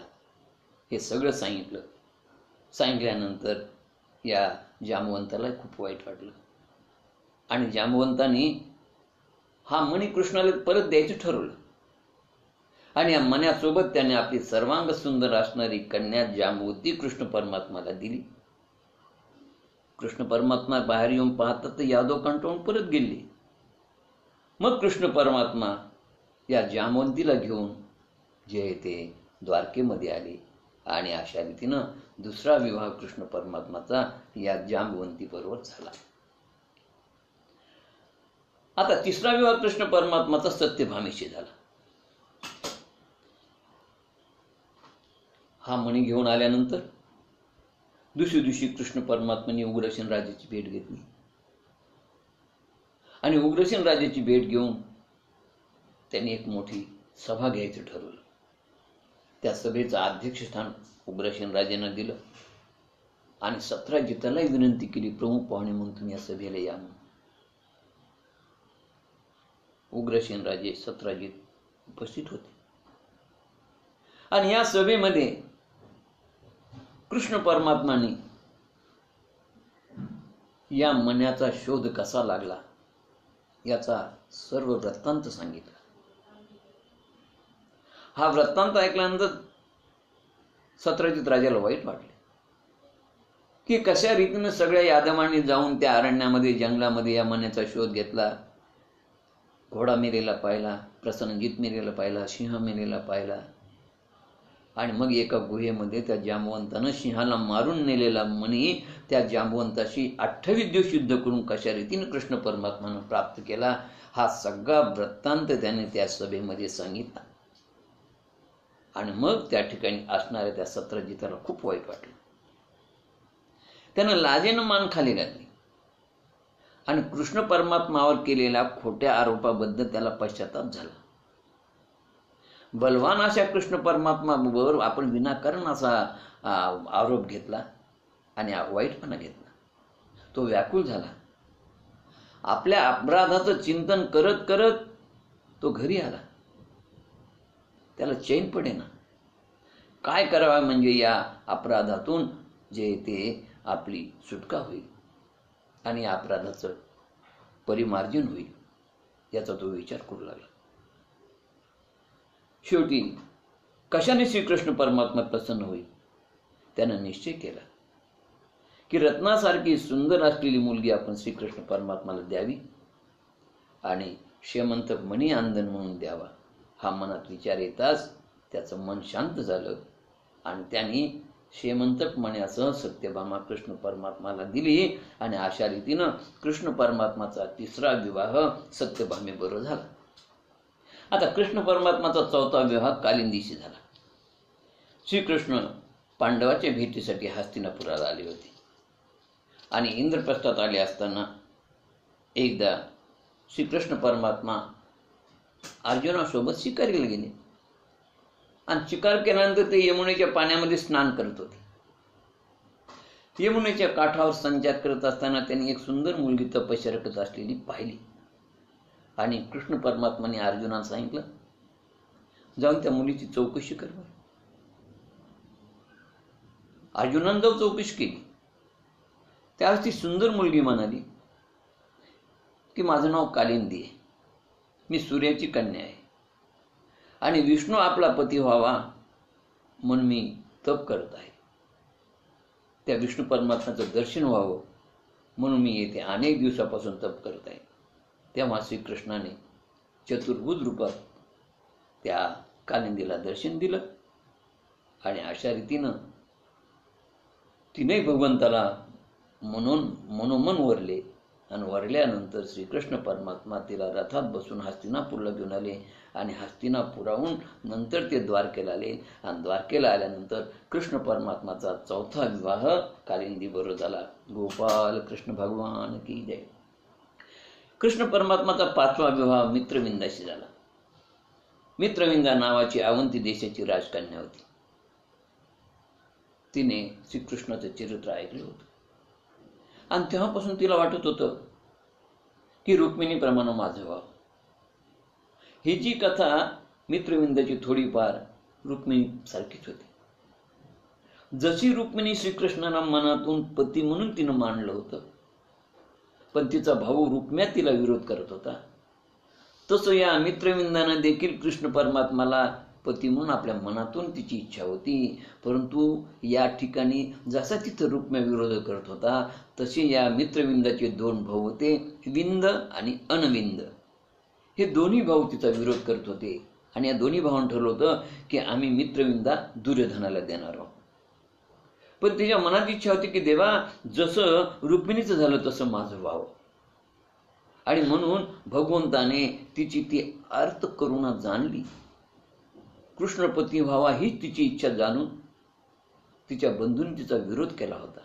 हे सगळं सांगितल्यानंतर या जांबवंताला खूप वाईट वाटलं आणि जांबवंताने हा मणी कृष्णाला परत द्यायचं ठरवलं आणि या मण्यासोबत त्याने आपली सर्वांग सुंदर असणारी कन्या जांबवती कृष्ण परमात्माला दिली. कृष्ण परमात्मा बाहेर येऊन पाहतात तर यादव कंटाळून परत गेले. मग कृष्ण परमात्मा या जामवंतीला घेऊन जे ते द्वारकेमध्ये आले आणि अशा रीतीनं दुसरा विवाह कृष्ण परमात्माचा या जामवंती बरोबर झाला. आता तिसरा विवाह कृष्ण परमात्माचा सत्यभामेशी झाला. हा मणी घेऊन आल्यानंतर दुसऱ्या दिवशी कृष्ण परमात्माने उग्रसेन राजाची भेट घेतली आणि उग्रसेन राजाची भेट घेऊन त्यांनी एक मोठी सभा घ्यायचं ठरवलं. त्या सभेचं अध्यक्षस्थान उग्रसेन राजांना दिलं आणि सत्राजितालाही विनंती केली, प्रमुख पाहुणे म्हणून तुम्ही या सभेला या म्हणून. उग्रसेन राजे सत्राजित उपस्थित होते आणि या सभेमध्ये कृष्ण परमात्माने या मण्याचा शोध कसा लागला याचा सर्व वृत्तांत सांगितला. हा वृत्तांत ऐकल्यानंतर सत्राजित राजाला वाईट वाटले की कशा रीतीने सगळ्या यादवांनी जाऊन त्या अरण्यामध्ये जंगलामध्ये या मण्याचा शोध घेतला. घोडा मेलेला पाहिला, प्रसन्नजित मेलेला पाहिला, सिंह मेलेला पाहिला आणि मग एका गुहेमध्ये त्या जांबवंतानं सिंहाला मारून नेलेला मणी त्या जांबवंताशी 28 दिवस युद्ध करून कशा रीतीने कृष्ण परमात्मानं प्राप्त केला, हा सगळा वृत्तांत त्याने त्या सभेमध्ये सांगितला. आणि मग त्या ठिकाणी असणाऱ्या त्या सत्रजिताला खूप वाईट वाटलं. त्यानं लाजेनं मान खाली घातली आणि कृष्ण परमात्मावर केलेल्या खोट्या आरोपाबद्दल त्याला पश्चाताप झाला. बलवान अशा कृष्ण परमात्मावर आपण विनाकारण असा आरोप घेतला आणि वाईटपणा घेतला. तो व्याकुळ झाला. आपल्या अपराधाचं चिंतन करत करत तो घरी आला. त्याला चैन पडेना. काय करावा म्हणजे या अपराधातून जे ते आपली सुटका होईल आणि या अपराधाचं परिमार्जन होईल याचा तो विचार करू लागला. शेवटी कशाने श्रीकृष्ण परमात्मा प्रसन्न होईल त्यानं निश्चय केला की रत्नासारखी सुंदर असलेली मुलगी आपण श्रीकृष्ण परमात्माला द्यावी आणि श्रीमंत मणी आंदन म्हणून द्यावा. हा मनात विचार येताच त्याचं मन शांत झालं आणि त्यांनी श्रीमंतक मण्यासह सत्यभामा कृष्ण परमात्माला दिली आणि अशा रीतीनं कृष्ण परमात्माचा तिसरा विवाह सत्यभामेबरोबर झाला. आता कृष्ण परमात्माचा चौथा विवाह कालिंदीशी झाला. श्रीकृष्ण पांडवाच्या भेटीसाठी हस्तिनापुराला आले होते आणि इंद्रप्रस्थात आले असताना एकदा श्रीकृष्ण परमात्मा अर्जुनासोबत शिकारीला गेले आणि शिकार केल्यानंतर ते यमुनेच्या पाण्यामध्ये स्नान करत होते. यमुनेच्या काठावर संचार करत असताना त्यांनी एक सुंदर मुलगी तपश्चर्या करत असलेली पाहिली आणि कृष्ण परमात्माने अर्जुनाला सांगितलं, जाऊन त्या मुलीची चौकशी कर. अर्जुनाने जाऊन चौकशी केली. त्यावेळेस ती सुंदर मुलगी म्हणाली की माझं नाव कालिंदी आहे, मी सूर्याची कन्या आहे आणि विष्णू आपला पती व्हावा म्हणून मी तप करत आहे. त्या विष्णू परमात्म्याचं दर्शन व्हावं म्हणून मी येथे अनेक दिवसापासून तप करत आहे. तेव्हा श्रीकृष्णाने चतुर्भुज रूपात त्या कालिंदीला दर्शन दिलं आणि अशा रीतीनं तिने भगवंताला मनोमन वरले आणि वरल्यानंतर श्रीकृष्ण परमात्मा तिला रथात बसून हस्तिनापूरला घेऊन आले आणि हस्तिनापुराहून नंतर ते द्वारकेला आले आणि द्वारकेला आल्यानंतर कृष्ण परमात्माचा चौथा विवाह कालिंदी बरोबर झाला. गोपाल कृष्ण भगवान की जय. कृष्ण परमात्माचा पाचवा विवाह मित्रविंदाशी झाला. मित्रविंदा नावाची अवंती देशाची राजकन्या होती. तिने श्रीकृष्णाचं चरित्र ऐकलं होतं आणि तेव्हापासून तिला वाटत होतं की रुक्मिणीप्रमाणे माझं व्हावं. ही जी कथा मित्रविंदाची थोडीफार रुक्मिणी सारखीच होती. जशी रुक्मिणी श्रीकृष्णाला मनातून पती म्हणून तिनं मानलं होतं, पण तिचा भाऊ रुक्म्या तिला विरोध करत होता, तसं या मित्रविंदानं देखील कृष्ण परमात्माला पती म्हणून आपल्या मनातून तिची इच्छा होती. परंतु या ठिकाणी जसा तिथं रुक्म्या विरोध करत होता तसे या मित्रविंदाचे दोन भाऊ होते, विंद आणि अनविंद. हे दोन्ही भाऊ तिचा विरोध करत होते आणि या दोन्ही भावांनी ठरलं होतं की आम्ही मित्रविंदा दुर्योधनाला देणार आहोत. पण तिच्या मनात इच्छा होती की देवा, जसं रुक्मिणीचं झालं तसं माझं व्हावं. आणि म्हणून भगवंताने तिची ती अर्थ करुणा जाणली. कृष्णपती व्हावा हीच तिची इच्छा जाणून तिच्या बंधूंनी तिचा विरोध केला होता.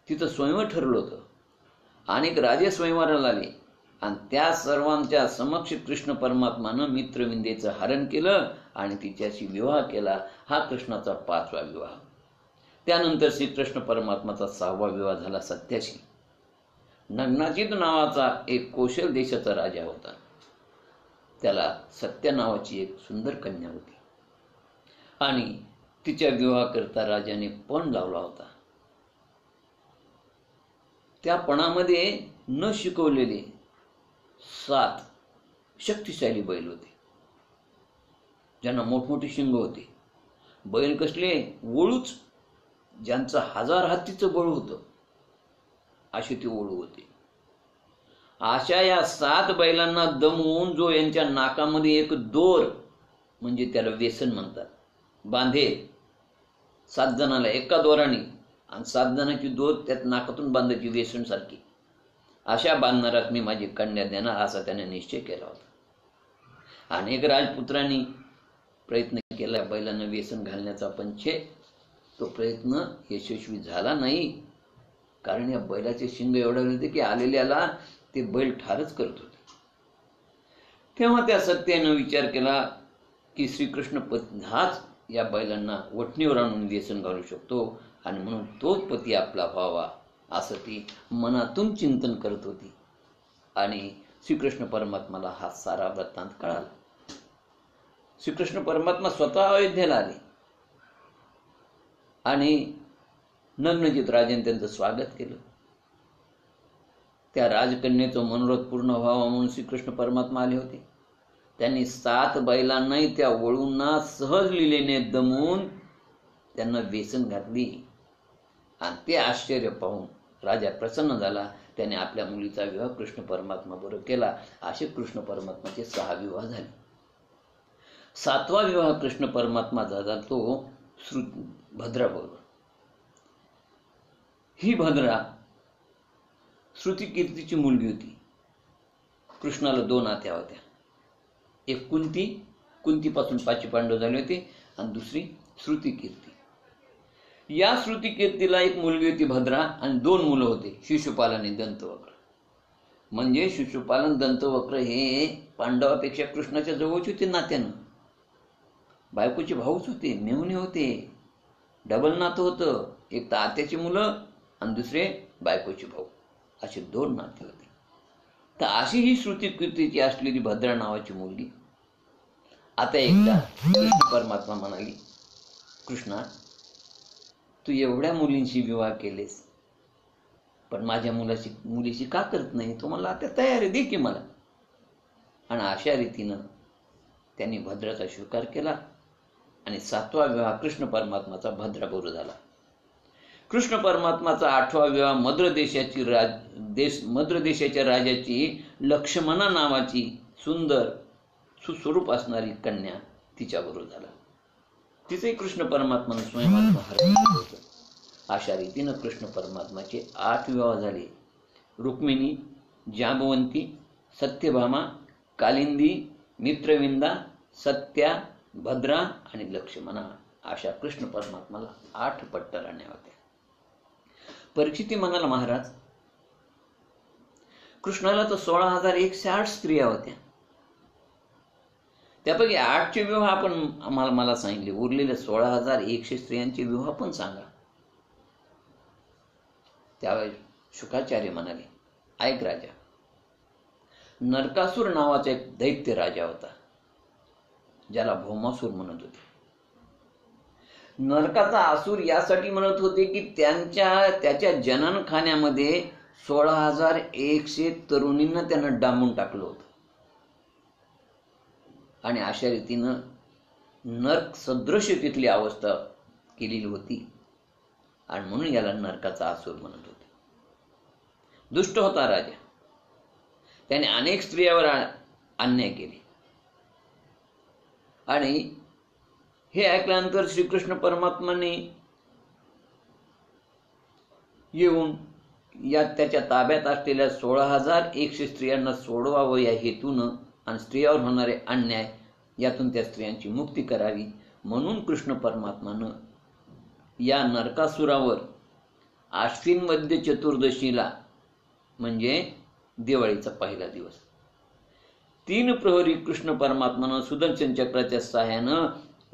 तिचं स्वयंवर ठरलं होतं. अनेक राजे स्वयंवराला आले आणि त्या सर्वांच्या समक्ष कृष्ण परमात्मानं मित्रविंदेचं हरण केलं आणि तिच्याशी विवाह केला. हा कृष्णाचा 5वा विवाह. त्यानंतर श्रीकृष्ण परमात्माचा 6वा विवाह झाला सत्याशी. नग्नाजित नावाचा एक कौशल देशाचा राजा होता. त्याला सत्या नावाची एक सुंदर कन्या होती आणि तिच्या विवाह करता राजाने पण लावला होता. त्या पणामध्ये न शिकवलेले 7 शक्तिशाली बैल होते, ज्यांना मोठमोठी शिंग होते. बैल कसले? वळूच, ज्यांचं 1000 हत्तीचं बळ होतं अशी ती ओळू होती. अशा या 7 बैलांना दमवून जो यांच्या नाकामध्ये एक दोर, म्हणजे त्याला व्यसन म्हणतात, बांधेल 7 जणांना एका दोराने, आणि 7 जणांची दोर त्यात नाकातून बांधायची व्यसन सारखी, अशा बांधणारात मी माझी कन्या देणार असा त्याने निश्चय केला होता. अनेक राजपुत्रांनी प्रयत्न केला बैलांना व्यसन घालण्याचा, पण तो प्रयत्न यशस्वी झाला नाही. कारण या बैलाचे शिंग एवढे होते की आलेल्याला ते बैल ठारच करत होते. तेव्हा त्या सत्यानं विचार केला की श्रीकृष्ण हाच या बैलांना वठणीवर आणून व्यसन घालू शकतो आणि म्हणून तोच पती आपला व्हावा असं ती मनातून चिंतन करत होती. आणि श्रीकृष्ण परमात्माला हा सारा वृत्तांत कळाला. श्रीकृष्ण परमात्मा स्वतः अयोध्येला आले आणि नग्नजित राजाने त्यांचं स्वागत केलं. त्या राजकन्येचं मनोरथ पूर्ण व्हावा म्हणून श्रीकृष्ण परमात्मा आले होते. त्यांनी 7 बैलांनाही त्या वळूंना सहज लीलेने दमवून त्यांना व्यसन घातली आणि ते आश्चर्य पाहून राजा प्रसन्न झाला. त्याने आपल्या मुलीचा विवाह कृष्ण परमात्मा बरोबर केला. असे कृष्ण परमात्माचे 6 विवाह झाले. 7वा विवाह कृष्ण परमात्मा झाला तो भद्रा बरोबर. ही भद्रा श्रुती कीर्तीची मुलगी होती. कृष्णाला 2 आत्या होत्या. एक कुंतीपासून 5 पांडव झाले होते आणि दुसरी श्रुती कीर्ती. या श्रुती कीर्तीला एक मुलगी होती भद्रा आणि 2 मुलं होते, शिशुपाल आणि दंतवक्र. म्हणजे शिशुपाल आणि दंतवक्र हे पांडवापेक्षा कृष्णाच्या जवळचे होते नात्यानं. बायकोचे भाऊच होते, मेहुणे होते, डबल नातं होतं. एक तर आत्याची मुलं आणि दुसरे बायकोचे भाऊ, असे 2 नाते होते. तर अशी ही श्रुती कीर्तीची असलेली भद्रा नावाची मुलगी आता एकदा कृष्ण परमात्मा म्हणाली, कृष्णा, तू एवढ्या मुलींशी विवाह केलेस, पण माझ्या मुलीशी का करत नाही? तो मला आता तयारी दे की मला. आणि अशा रीतीनं त्यांनी भद्राचा स्वीकार केला आणि 7वा विवाह कृष्ण परमात्माचा भद्राबरोबर झाला. कृष्ण परमात्माचा 8वा विवाह मद्र देशाच्या राजाची लक्ष्मणा नावाची सुंदर सुस्वरूप असणारी कन्या तिच्याबरोबर झाला. तिचेही कृष्ण परमात्माने स्वयंवर हरण केलं होतं. अशा रीतीनं कृष्ण परमात्माचे 8 विवाह झाले. रुक्मिणी, जांबवंती, सत्यभामा, कालिंदी, मित्रविंदा, सत्या, भद्रा आणि लक्ष्मणा अशा कृष्ण परमात्माला 8 पट्टराण्या होत्या. परीक्षिती म्हणाला, महाराज, कृष्णाला तर 16,108 स्त्रिया होत्या. त्यापैकी 8चे विवाह आपण मला सांगितले. उरलेल्या 16,100 स्त्रियांचे विवाह पण सांगा. त्यावेळेस शुकाचार्य म्हणाले, ऐक राजा, नरकासूर नावाचा एक दैत्य राजा होता, ज्याला भौमासूर म्हणत होते. नरकाचा आसूर यासाठी म्हणत होते की त्याच्या जननखान्यामध्ये 16,100 तरुणींना त्यानं डांबून टाकलं होतं. आणि अशा रीतीनं नरक सदृश तिथली अवस्था केलेली होती आणि म्हणून याला नरकाचा असुर म्हणत होते. दुष्ट होता राजा, त्याने अनेक स्त्रियावर अन्याय केले. आणि हे ऐकल्यानंतर श्रीकृष्ण परमात्माने येऊन त्याच्या ताब्यात असलेल्या 16,100 स्त्रियांना सोडवावं या हेतूनं आणि स्त्रियांवर होणारे अन्याय यातून त्या स्त्रियांची मुक्ती करावी म्हणून कृष्ण परमात्मानं या नरकासुरावर आश्विन वद्य चतुर्दशीला म्हणजे दिवाळीचा पहिला दिवस 3 प्रहरी कृष्ण परमात्मानं सुदर्शन चक्राच्या सहाय्यानं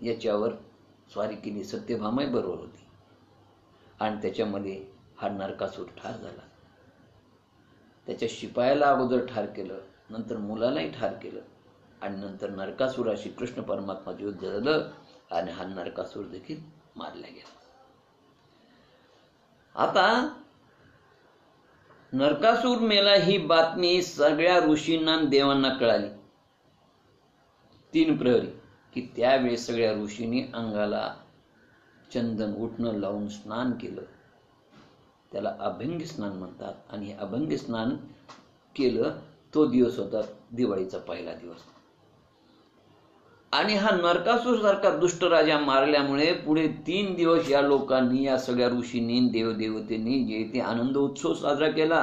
याच्यावर स्वारी केली. सत्यभामाई बरोबर होती आणि त्याच्यामध्ये हा नरकासूर ठार झाला. त्याच्या शिपायाला अगोदर ठार केलं, नंतर मुलालाही ठार केलं आणि नंतर नरकासुराशी कृष्ण परमात्माचं युद्ध झालं आणि हा नरकासूर देखील मारला गेला. आता नरकासूर मेला ही बातमी सगळ्या ऋषींना देवांना कळाली. 3 प्रहरी की त्यावेळेस सगळ्या ऋषींनी अंगाला चंदन उटणं लावून स्नान केलं. त्याला अभंगी स्नान म्हणतात आणि हे अभंगी स्नान केलं. तो दिवस होता दिवाळीचा पहिला दिवस. आणि हा नरकासूर सारखा दुष्ट राजा मारल्यामुळे पुढे 3 दिवस या लोकांनी, या सगळ्या ऋषींनी, देवदेवतेंनी जे ते आनंद उत्सव साजरा केला.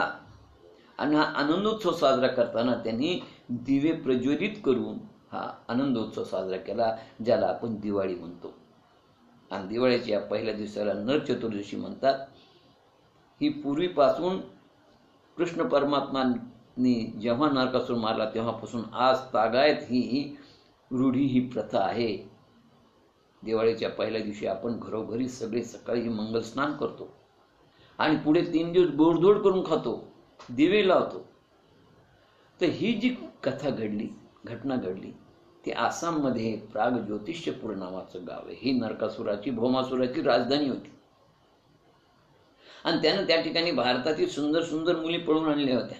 आणि हा आनंदोत्सव साजरा करताना त्यांनी दिवे प्रज्वलित करून हा आनंदोत्सव साजरा केला, ज्याला आपण दिवाळी म्हणतो. आणि दिवाळीच्या पहिल्या दिवसाला नरक चतुर्दशी म्हणतात. ही पूर्वीपासून कृष्ण परमात्माने जेव्हा नरकासूर मारला तेव्हापासून आज तागायत ही रूढी, ही प्रथा आहे. दिवाळीच्या पहिल्या दिवशी आपण घरोघरी सगळे सकाळी मंगल स्नान करतो आणि पुढे 3 दिवस गोडधोड करून खातो, दिवे लावतो. तर ही जी कथा घडली, घटना घडली, ती आसाममध्ये प्राग ज्योतिष्यपूर नावाचं गाव आहे. ही नरकासुराची, भौमासुराची राजधानी होती. आणि त्यानं त्या ठिकाणी भारतातील सुंदर सुंदर मुली पळून आणल्या होत्या.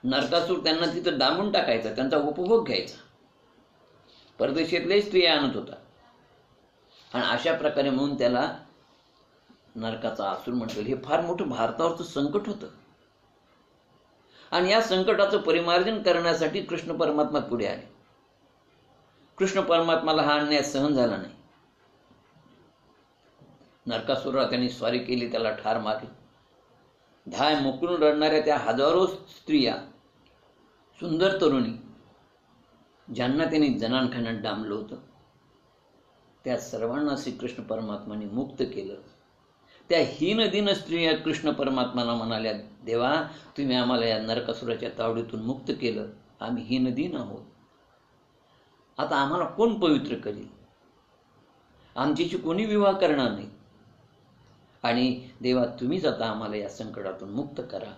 नरकासूर त्यांना तिथं डांबून टाकायचा, त्यांचा उपभोग घ्यायचा. परदेशातले स्त्रिया आणत होता आणि अशा प्रकारे म्हणून त्याला नरकाचा असुर म्हटलं. हे फार मोठं भारतावरचं संकट होतं आणि या संकटाचं परिमार्जन करण्यासाठी कृष्ण परमात्मा पुढे आले. कृष्ण परमात्माला हा अन्याय सहन झाला नाही. नरकासुराला त्यांनी स्वारी केली, त्याला ठार मारले. धाय मोकळून रडणाऱ्या त्या हजारो स्त्रिया, सुंदर तरुणी, ज्यांना त्यांनी जनानखान्यात डांबलं होतं, त्या सर्वांना श्रीकृष्ण परमात्माने मुक्त केलं. त्या हीनदीन स्त्रिया कृष्ण परमात्माला म्हणाल्या, देवा तुम्ही आम्हाला या नरकासुराच्या तावडीतून मुक्त केलं, आम्ही हीनदीन आहोत. आता आम्हाला कोण पवित्र करेल? आमच्याशी कोणी विवाह करणार नाही. आणि देवा तुम्हीच आता आम्हाला या संकटातून मुक्त करा.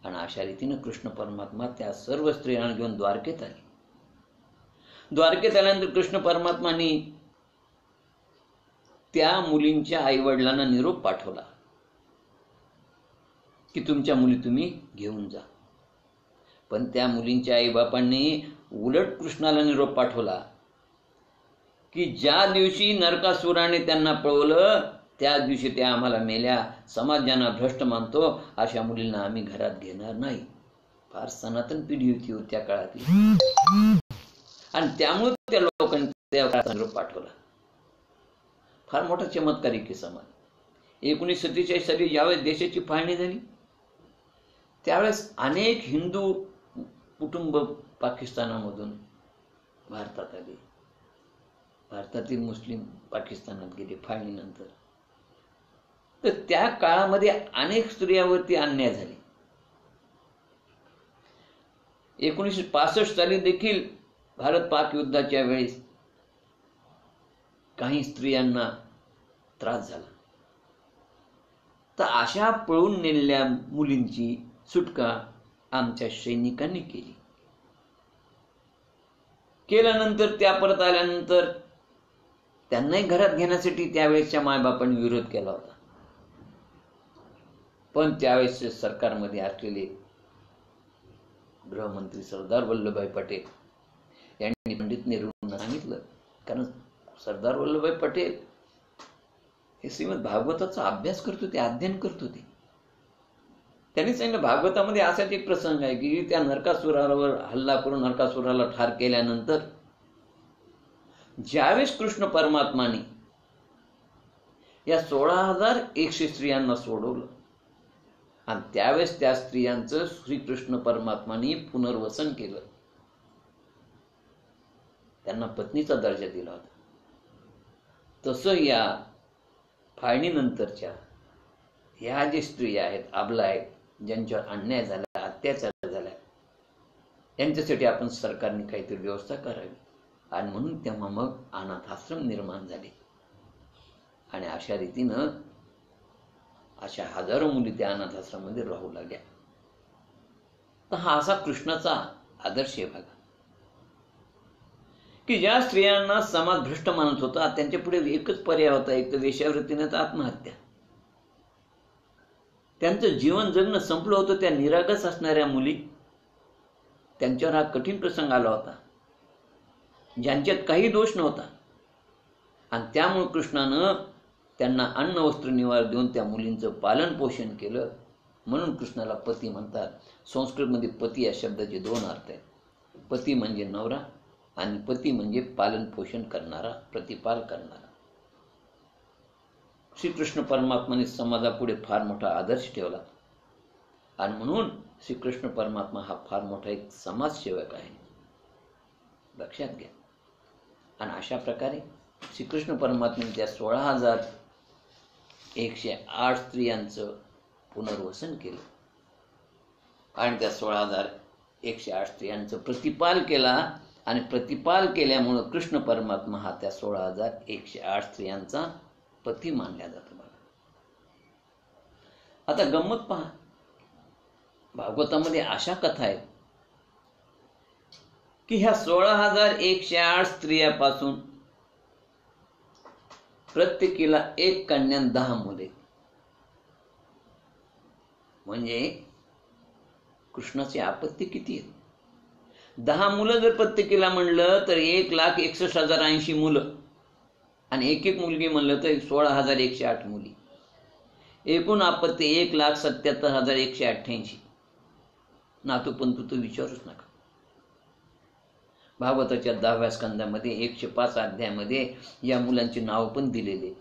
आणि अशा रीतीनं कृष्ण परमात्मा त्या सर्व स्त्रियांना घेऊन द्वारकेत आले. द्वारकेत आल्यानंतर कृष्ण परमात्माने त्या मुलींच्या आईवडिलांना निरोप पाठवला की तुमच्या मुली तुम्ही घेऊन जा. पण त्या मुलींच्या आईबापांनी उलट कृष्णाला निरोप पाठवला की ज्या दिवशी नरकासुराने त्यांना पळवलं त्या दिवशी त्या आम्हाला मेल्या, समाज ज्यांना भ्रष्ट मानतो अशा मुलींना आम्ही घरात घेणार नाही. फार सनातन पिढी होती त्या काळातली आणि त्यामुळे त्या लोकांनी त्या निरोप पाठवला. फार मोठा चमत्कारिक किस्सा. 1947 साली ज्यावेळेस देशाची फाळणी झाली त्यावेळेस अनेक हिंदू कुटुंब पाकिस्तानामधून भारतात आले. भारतातील मुस्लिम पाकिस्तानात गेले फाळणीनंतर. तर त्या काळामध्ये अनेक स्त्रियांवरती अन्याय झाले. 1965 साली देखील भारत पाक युद्धाच्या वेळेस काही स्त्रियांना त्रास झाला. तर अशा पळून नेलेल्या मुलींची सुटका आमच्या सैनिकांनी केली. केल्यानंतर त्या परत आल्यानंतर त्यांनाही घरात घेण्यासाठी त्यावेळेसच्या मायबापांनी विरोध केला होता. पण त्यावेळेस सरकारमध्ये असलेले गृहमंत्री सरदार वल्लभभाई पटेल यांनी पंडित पंडित नेहरूंना सांगितलं. कारण सरदार वल्लभभाई पटेल हे श्रीमद भागवताचा अभ्यास करत होते, अध्ययन करत होते. त्यांनी सांगितलं भागवतामध्ये असाच एक प्रसंग आहे की त्या नरकासुरावर हल्ला करून नरकासुराला ठार केल्यानंतर ज्यावेळेस कृष्ण परमात्माने या 16,100 स्त्रियांना सोडवलं आणि त्यावेळेस त्या स्त्रियांचं श्रीकृष्ण परमात्माने पुनर्वसन केलं, त्यांना पत्नीचा दर्जा दिला होता. तसं या फाळणीनंतरच्या ह्या जे स्त्रिया आहेत, अबला आहेत, ज्यांच्यावर अन्याय झाला, अत्याचार झाला, यांच्यासाठी आपण सरकारने काहीतरी व्यवस्था करावी. आणि म्हणून तेव्हा मग अनाथाश्रम निर्माण झाले आणि अशा रीतीनं अशा हजारो मुली त्या अनाथाश्रमामध्ये राहू लागल्या. तर हा असा कृष्णाचा आदर्श आहे बघा, की ज्या स्त्रियांना समाज भ्रष्ट मानत होता त्यांच्या पुढे एकच पर्याय होता, एक तर वेश्यावृत्तीने तर आत्महत्या. त्यांचं जीवन जगणं संपलं होतं. त्या निरागस असणाऱ्या मुली, त्यांच्यावर हा कठीण प्रसंग आला होता, ज्यांच्यात काही दोष नव्हता. आणि त्यामुळे कृष्णानं त्यांना अन्न वस्त्र निवार देऊन त्या मुलींचं पालन पोषण केलं. म्हणून कृष्णाला पती म्हणतात. संस्कृतमध्ये पती या शब्दाचे 2 अर्थ आहेत. पती म्हणजे नवरा आणि पती म्हणजे पालन पोषण करणारा, प्रतिपाल करणारा. श्रीकृष्ण परमात्माने समाजापुढे फार मोठा आदर्श ठेवला आणि म्हणून श्रीकृष्ण परमात्मा हा फार मोठा एक समाजसेवक आहे, लक्षात घ्या. आणि अशा प्रकारे श्रीकृष्ण परमात्म्याने त्या 16,108 स्त्रियांचं पुनर्वसन केलं आणि त्या 16,108 स्त्रियांचं प्रतिपाल केला. आणि प्रतिपाल केल्यामुळं कृष्ण परमात्मा हा त्या 16,108 स्त्रियांचा पती मानला जातो. बघा आता गंमत पहा, भागवतामध्ये अशा कथा आहेत की ह्या 16,108 स्त्रियापासून प्रत्येकीला 1 कन्या 10 मुले. म्हणजे कृष्णाची आपत्ती किती आहे? 10 मुलं जर प्रत्येकीला म्हणलं तर 1,61,080 मुलं आणि एक मुलगी म्हणलं तर 16,108 मुली. एकूण आपत्ती 1,77,188. नातू पंतू तर विचारूच नका. भागवताच्या 10व्या स्कंदामध्ये 105 अध्यायामध्ये या मुलांची नाव पण दिलेले,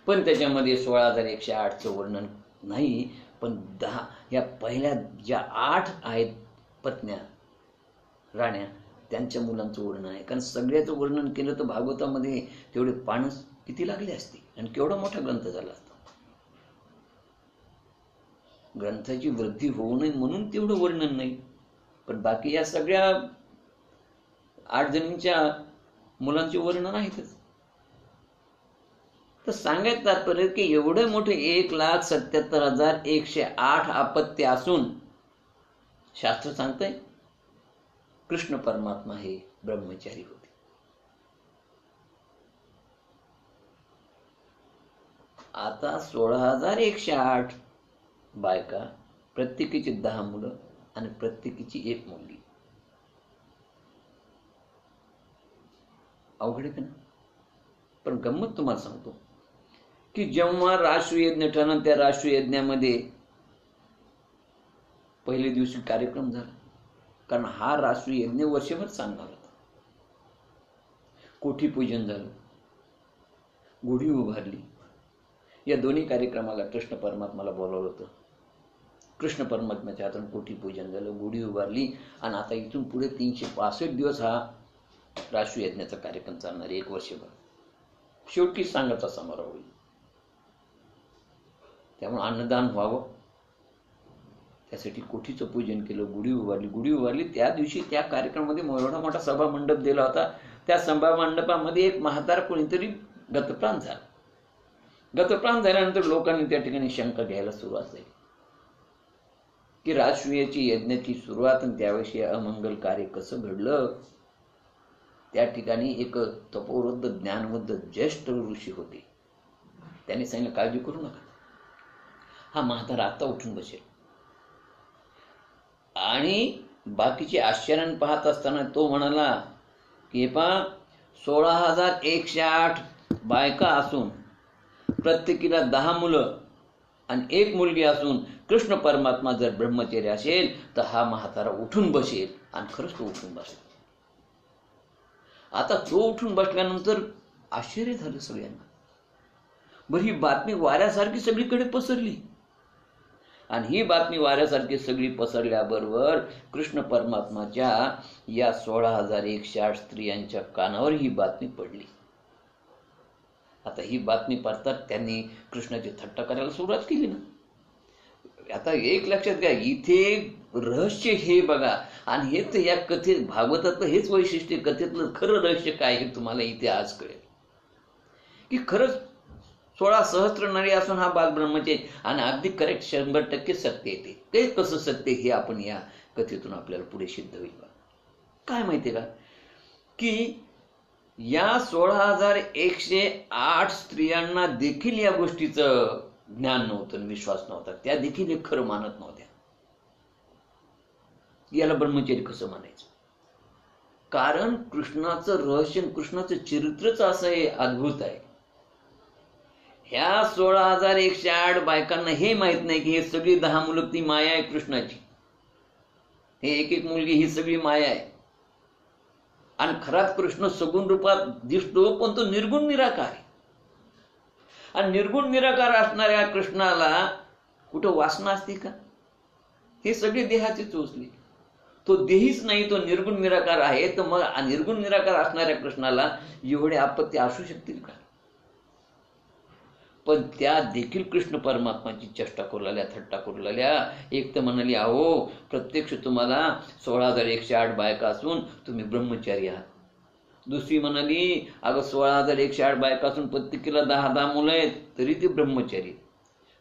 पण त्याच्यामध्ये 16,108चं वर्णन नाही. पण 10 या पहिल्या ज्या 8 आहेत पत्न्या, राण्या, त्यांच्या मुलांचं वर्णन आहे. कारण सगळ्याचं वर्णन केलं तर भागवतामध्ये तेवढे पानं किती लागले असते आणि केवढा मोठा ग्रंथ झाला असता. ग्रंथाची वृद्धी होऊ नये म्हणून तेवढं वर्णन नाही. पण बाकी या सगळ्या 8 जणींच्या मुलांचे वर्णन आहेतच. तर सांगायचं तात्पर्य की एवढे मोठे 1,77,108 आपत्ती असून शास्त्र सांगतंय कृष्ण परमात्मा हे ब्रह्मचारी होते. आता 16,108 बायका, प्रत्येकीची 10 मुलं आणि प्रत्येकीची 1 मुलगी. अवघड आहे का ना? पण गंमत तुम्हाला सांगतो की जेव्हा राष्ट्रीय यज्ञ ठरला, त्या राष्ट्रीय यज्ञामध्ये पहिल्या दिवशी कार्यक्रम झाला. कारण हा राष्ट्रीय यज्ञ वर्षभर चालणार होता. कोठी पूजन झालं, गुढी उभारली. या दोन्ही कार्यक्रमाला कृष्ण परमात्माला बोलावलं होतं. कृष्ण परमात्म्याच्या हातून कोठी पूजन झालं, गुढी उभारली आणि आता इथून पुढे 365 दिवस हा राष्ट्रीय यज्ञाचा कार्यक्रम चालणार, 1 वर्षभर. शेवटी सांगायचा समारोह होईल. त्यामुळे अन्नदान व्हावं त्यासाठी कोठीचं पूजन केलं, गुढी उभारली. गुढी उभारली त्या दिवशी त्या कार्यक्रमामध्ये एवढा मोठा सभा मंडप दिला होता. त्या सभा मंडपामध्ये एक म्हातारा कोणीतरी गतप्राण झाला. गतप्राण झाल्यानंतर लोकांनी त्या ठिकाणी शंका घ्यायला सुरुवात झाली की राजसूयाची यज्ञाची सुरुवात आणि त्यावेळेस हे अमंगल कार्य कसं घडलं. त्या ठिकाणी एक तपोवृद्ध ज्ञानवृद्ध ज्येष्ठ ऋषी होते. त्यांनी सांगितलं काळजी करू नका, हा म्हातारा आता उठून बसेल आणि बाकीचे आश्चर्याने पाहत असताना तो म्हणाला की पहा 16,108 बायका असून प्रत्येकीला 10 मुलं आणि 1 मुलगी असून कृष्ण परमात्मा जर ब्रह्मचर्य असेल तर हा म्हातारा उठून बसेल. आणि खरंच तो उठून बसला. आता तो उठून बसल्यानंतर आश्चर्य झालं सगळ्यांना. बरं, ही बातमी वाऱ्यासारखी सगळीकडे पसरली. आणि ही बातमी वाऱ्यासारखी सगळी पसरल्याबरोबर कृष्ण परमात्माच्या या 16,108 स्त्रियांच्या कानावर ही बातमी पडली. आता ही बातमी पडताच त्यांनी कृष्णाची थट्टा करायला सुरुवात केली ना. आता एक लक्षात घ्या, इथे रहस्य हे बघा. आणि हे तर या कथेत भागवतातलं हेच वैशिष्ट्य, कथेतलं खरं रहस्य काय हे तुम्हाला इथे आज कळेल की खरंच 16 सहस्त्र नरी असून हा बालब्रह्मचर्य. आणि अगदी करेक्ट 100% सत्य येते. ते कसं सत्य हे आपण या कथेतून आपल्याला पुढे सिद्ध होईल. काय माहितीये का की या 16,108 स्त्रियांना देखील या गोष्टीचं ज्ञान नव्हतं, विश्वास नव्हता. त्या देखील हे खरं मानत नव्हत्या. याला ब्रह्मचर्य कसं मानायचं? कारण कृष्णाचं रहस्य, कृष्णाचं चरित्रच असं हे अद्भुत आहे. ह्या 16,108 बायकांना हे माहित नाही की हे सगळी 10 मुलं ती माया आहे कृष्णाची. हे एक मुलगी ही सगळी माया आहे. आणि खरात कृष्ण सगुण रूपात दिसतो, पण तो निर्गुण निराकार आहे. आणि निर्गुण निराकार असणाऱ्या कृष्णाला कुठं वासना असते का? हे सगळे देहाचे चोचले. तो देहीच नाही, तो निर्गुण निराकार आहे. तर मग निर्गुण निराकार असणाऱ्या कृष्णाला एवढे आपत्ती असू शकतील का? पण त्या देखील कृष्ण परमात्माची चेष्टा करू लागल्या, थट्टा करू लागल्या. एक तर म्हणाली, अहो प्रत्यक्ष तुम्हाला 16,108 बायका असून तुम्ही ब्रह्मचारी आहात. दुसरी म्हणाली, अगं 16,108 बायका असून प्रत्येकीला 10 मुलं आहेत तरी ती ब्रह्मचारी.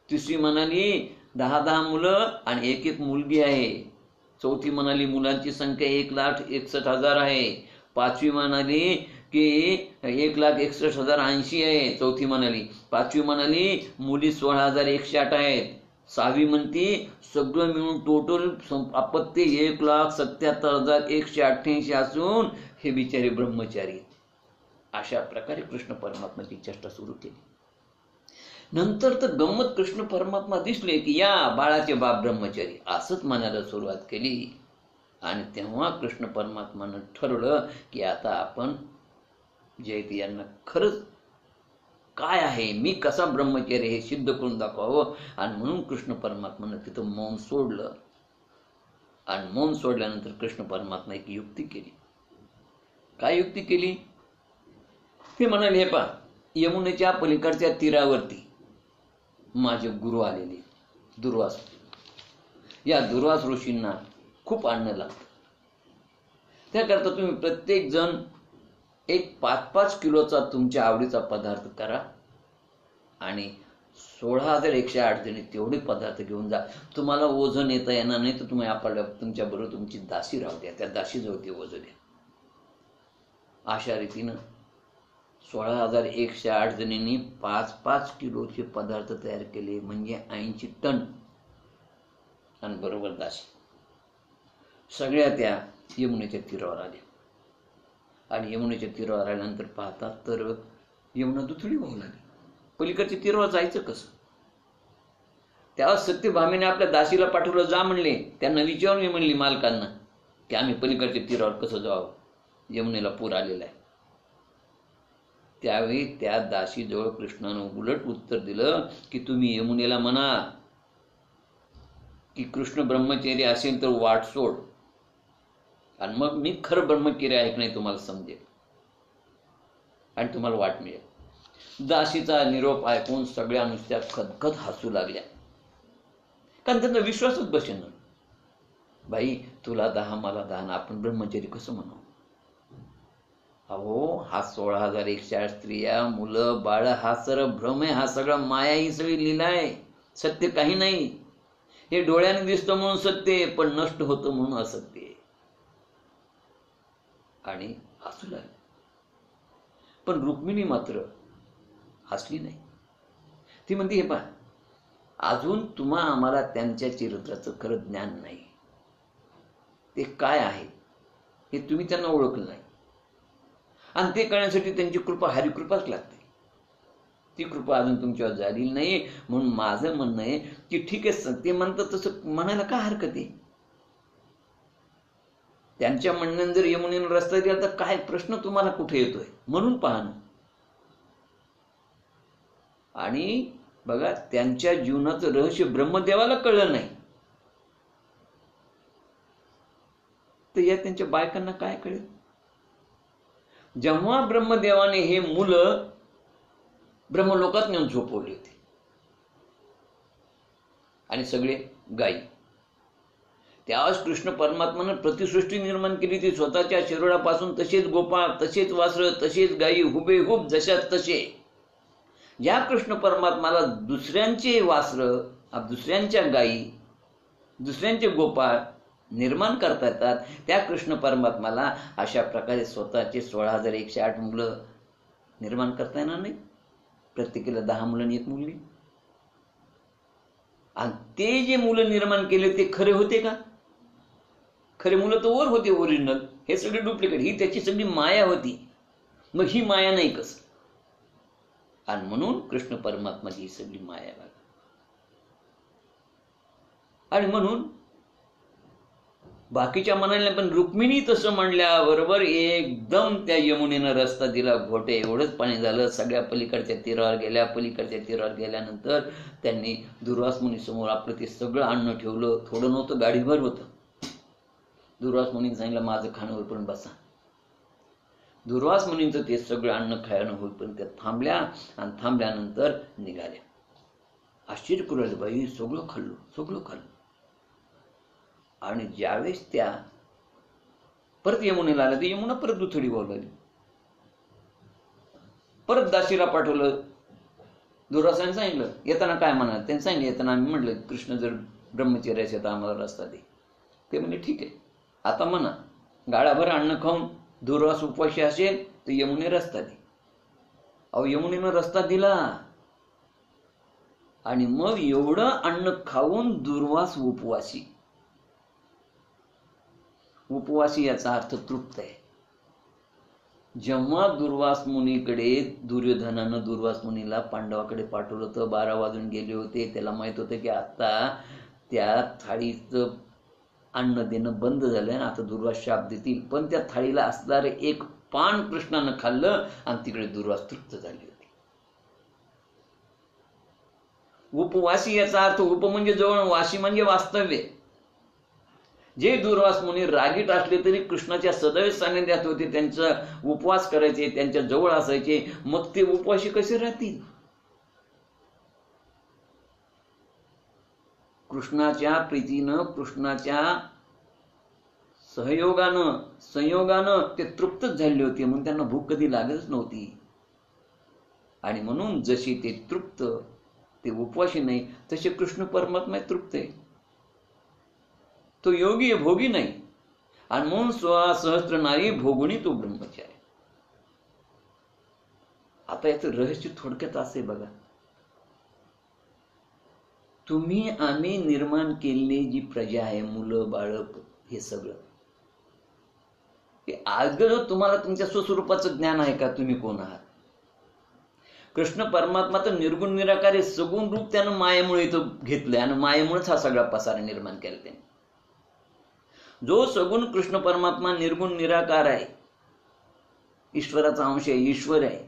तिसरी म्हणाली 10 मुलं आणि 1 मुलगी आहे. चौथी म्हणाली मुलांची संख्या 1,61,000 आहे. पाचवी म्हणाली की 1,61,080 आहे. चौथी म्हणाली. पाचवी म्हणाली मुली 16,108 आहेत. सहावी म्हणती सगळं मिळून टोटल आपत्ती 1,77,188 असून हे बिचारे ब्रह्मचारी. अशा प्रकारे कृष्ण परमात्माची चेष्टा सुरू केली. नंतर तर गंमत, कृष्ण परमात्मा दिसले की या बाळाचे बाप ब्रह्मचारी असंच म्हणायला सुरुवात केली. आणि तेव्हा कृष्ण परमात्मानं ठरवलं की आता आपण जयती यांना खरंच काय आहे, मी कसा ब्रह्मचर्य हे सिद्ध करून दाखवावं. आणि म्हणून कृष्ण परमात्मानं तिथं मौन सोडलं. आणि मौन सोडल्यानंतर कृष्ण परमात्मा एक युक्ती केली. काय युक्ती केली ते म्हणाले, हे पहा, यमुनेच्या पलीकडच्या तीरावरती माझे गुरु आलेले दुर्वास. या दुर्वास ऋषींना खूप अन्न लागतं. त्याकरता तुम्ही प्रत्येक जण एक 5-5 किलोचा तुमच्या आवडीचा पदार्थ करा आणि 16,108 जणी तेवढे पदार्थ घेऊन जा. तुम्हाला वजन येता येणार नाही तर तुम्ही आपल्या तुमच्या बरोबर तुमची दासी राहू द्या, त्या दासीजवळ ते वजन द्या. अशा रीतीनं 16,108 जणींनी 5-5 किलोचे पदार्थ तयार केले, म्हणजे 80 टन. आणि बरोबर दासी सगळ्या त्या यमुनेच्या तीरावर आल्या. आणि यमुनेच्या तीरावर आल्यानंतर पाहतात तर यमुना दुथडी वाहू लागली. पलीकडच्या तीरावर जायचं कसं? तेव्हा सत्यभामीने आपल्या दासीला पाठवलं, जा म्हणले. त्यांना विचारून म्हणली मालकांना की आम्ही पलीकडच्या तीरावर कसं जावं, यमुनेला पूर आलेला आहे. त्यावेळी त्या दासीजवळ कृष्णानं उलट उत्तर दिलं की तुम्ही यमुनेला म्हणा की कृष्ण ब्रह्मचर्य असेल तर वाट सोड, आणि मग मी खरं ब्रह्मचर्य आहे की नाही तुम्हाला समजेल आणि तुम्हाला वाट मिळेल. दासीचा निरोप ऐकून सगळ्या नुसत्या खदखद हसू लागल्या, कारण त्यांचा विश्वासच बसेना. बाई, तुला 10 मला 10, आपण ब्रह्मचर्य कसं म्हणावं? अहो, हा 16,108 स्त्रिया, मुलं, बाळ, हा सर्व भ्रम आहे, हा सगळा माया, ही सगळी लीला आहे. सत्य काही नाही. हे डोळ्याने दिसतं म्हणून सत्य आहे, पण नष्ट होतं म्हणून असत्य आहे. आणि हसू लागली. पण रुक्मिणी मात्र हसली नाही. ती म्हणते, हे पहा, अजून आम्हाला त्यांच्या चरित्राचं खरं ज्ञान नाही. ते काय आहे हे तुम्ही त्यांना ओळखलं नाही. आणि ते कळण्यासाठी त्यांची कृपा हरिकृपाच लागते. ती कृपा अजून तुमच्यावर झालेली नाही. म्हणून माझं म्हणणं आहे की ठीक आहे, ते म्हणतात तसं म्हणायला काय हरकत आहे. त्यांच्या म्हणण्याने जर यमुनेनं रस्ता दिला तर काय प्रश्न तुम्हाला कुठे येतोय, म्हणून पाहणं. आणि बघा, त्यांच्या जीवनाचं रहस्य ब्रह्मदेवाला कळलं नाही, तर या त्यांच्या बायकांना काय कळेल. जेव्हा ब्रह्मदेवाने हे मुलं ब्रह्मलोकात नेऊन झोपवली होती आणि सगळे गायी, त्यावेळेस कृष्ण परमात्मानं प्रतिसृष्टी निर्माण केली. ती स्वतःच्या शरीरापासून तसेच गोपाळ, तसेच वासर, तसेच गायी हुबेहूब जशात तसे. ज्या कृष्ण परमात्माला दुसऱ्यांचे वासर, दुसऱ्यांच्या गायी, दुसऱ्यांचे गोपाळ निर्माण करता येतात, त्या कृष्ण परमात्माला अशा प्रकारे स्वतःचे 16,108 मुलं निर्माण करता येणार नाही. प्रत्येकीला 10 मुलं आणि 1 मुलगी. आणि ते जे मुलं निर्माण केले ते खरे होते का? खरे मुलं तर वर होते, ओरिजिनल. हे सगळे डुप्लिकेट. ही त्याची सगळी माया होती. मग ही माया नाही कसं? आणि म्हणून कृष्ण परमात्माची ही सगळी माया बघा. आणि म्हणून बाकीच्या म्हणाले, पण रुक्मिणी तसं म्हणल्याबरोबर एकदम त्या यमुनेनं रस्ता दिला. घोटे एवढंच पाणी झालं. सगळ्या पलीकडच्या तीरावर गेल्या. पलीकडच्या तीरावर गेल्यानंतर त्यांनी दुर्वास मुनी समोर आपलं ते सगळं अन्न ठेवलं. थोडं नव्हतं, गाडीभर होतं. दुर्वास मुनींनी सांगितलं, माझं खाणं होईपर्यंत बसा. दुर्वास मुनींचं ते सगळं अन्न खायनं होईपर्यंत त्या थांबल्या. आणि थांबल्यानंतर निघाल्या. आश्चर्य करू लागले, बाई सगळं खाल्लं, सगळं खाल्लं. आणि ज्यावेळेस त्या परत यमुनेला आल्या, तर यमुना परत दुथडी वाहू लागली. परत दासीला पाठवलं. दुर्वासाने सांगितलं, येताना काय म्हणाल? त्यांनी सांगितलं, येताना आम्ही म्हटलं, कृष्ण जर ब्रह्मचर्याचे तर आम्हाला रस्ता दे. ते म्हणजे ठीक आहे, आता म्हणा. गाळाभर अन्न खाऊन दुर्वास उपवाशी असेल तर यमुने रस्ता दे. अहो, यमुनेनं रस्ता दिला. आणि मग एवढं अन्न खाऊन दुर्वास उपवासी. उपवासी याचा अर्थ तृप्त आहे. जेव्हा दुर्वास मुनीकडे दुर्योधनानं दुर्वास मुनीला पांडवाकडे पाठवलं होतं, 12 वाजून गेले होते. त्याला माहित होतं की आता त्या थाळीचं अन्न देणं बंद झालं, आता दुर्वास शाप देतील. पण त्या थाळीला असणारे एक पान कृष्णानं खाल्लं आणि तिकडे दुर्वास तृप्त झाली होती. उपवासी याचा अर्थ उप म्हणजे जवळ, वासी म्हणजे वास्तव्य. जे दुर्वास मुनी रागीट असले तरी कृष्णाच्या सदैव सानिध्यात होते, त्यांचा उपवास करायचे, त्यांच्या जवळ असायचे. मग ते उपवासी कसे राहतील? कृष्णाच्या प्रीतीनं, कृष्णाच्या संयोगानं ते तृप्तच झाले होते. म्हणून त्यांना भूक कधी लागतच नव्हती. आणि म्हणून जशी ते तृप्त, ते उपवासी नाही, तसे कृष्ण परमात्मा तृप्त आहे. तो योगी आहे, भोगी नाही. आणि म्हणून 16 सहस्त्र नारी भोगुनी तो ब्रह्मचारी. आता याचं रहस्य थोडक्यात असे बघा, तुम्ही आम्ही निर्माण केलेली जी प्रजा आहे, मुलं बाळ, हे सगळं, आज तुम्हाला तुमच्या स्वस्वरूपाचं ज्ञान आहे का? तुम्ही कोण आहात? कृष्ण परमात्मा तर निर्गुण निराकार आहे. सगुण रूप त्यानं मायेमुळे इथं घेतलंय आणि मायेमुळेच हा सगळा पसारा निर्माण केला त्याने. जो सगुण कृष्ण परमात्मा निर्गुण निराकार आहे, ईश्वराचा अंश आहे, ईश्वर आहे.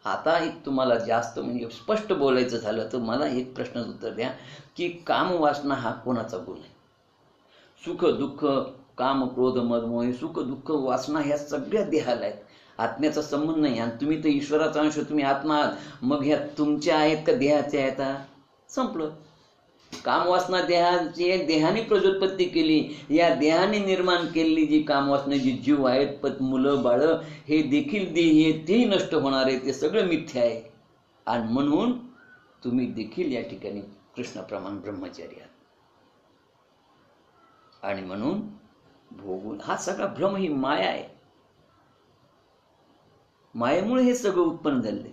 आता एक तुम्हाला जास्त म्हणजे स्पष्ट बोलायचं झालं तर मला एक प्रश्नाचं उत्तर द्या की काम वासना हा कोणाचा गुण आहे? सुख दुःख, काम क्रोध मद मोह, सुख दुःख वासना ह्या सगळ्या देहाला आहेत. आत्म्याचा संबंध नाही. आणि तुम्ही तर ईश्वराचा अंश, तुम्ही आत्मा आहात. मग ह्या तुमच्या आहेत का देहाचे आहेत? संपलं. कामवासना देहाची, देहाने प्रजोत्पत्ती केली. या देहाने निर्माण केलेली जी कामवासना, जी जीव आहेत, मुलं बाळ, हे देखील देही आहेत, तेही नष्ट होणार आहे. ते सगळं मिथ्या आहे. आणि म्हणून तुम्ही देखील या ठिकाणी कृष्णाप्रमाण ब्रह्मचारी आहात. आणि म्हणून भोगून हा सगळा भ्रम, ही माया आहे. मायेमुळे हे सगळं उत्पन्न झाले.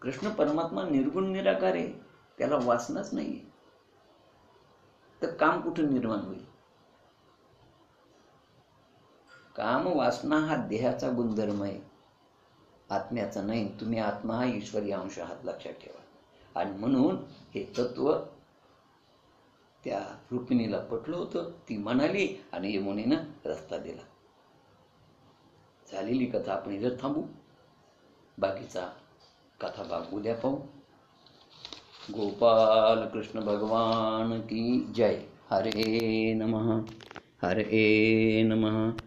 कृष्ण परमात्मा निर्गुण निराकार आहे, त्याला वासनाच नाही. तर काम कुठून निर्माण होईल? काम वासना हा देहाचा गुणधर्म आहे, आत्म्याचा नाही. तुम्ही आत्मा हा ईश्वरी अंश आहात, लक्षात ठेवा. आणि म्हणून हे तत्व त्या रुक्मिणीला पटलं होतं. ती म्हणाली आणि यमुनेनं रस्ता दिला. झालेली कथा आपण इथं थांबू. बाकीचा कथा भाग उद्या पाहू. गोपाल कृष्ण भगवान की जय. हरे नमः. हरे नमः.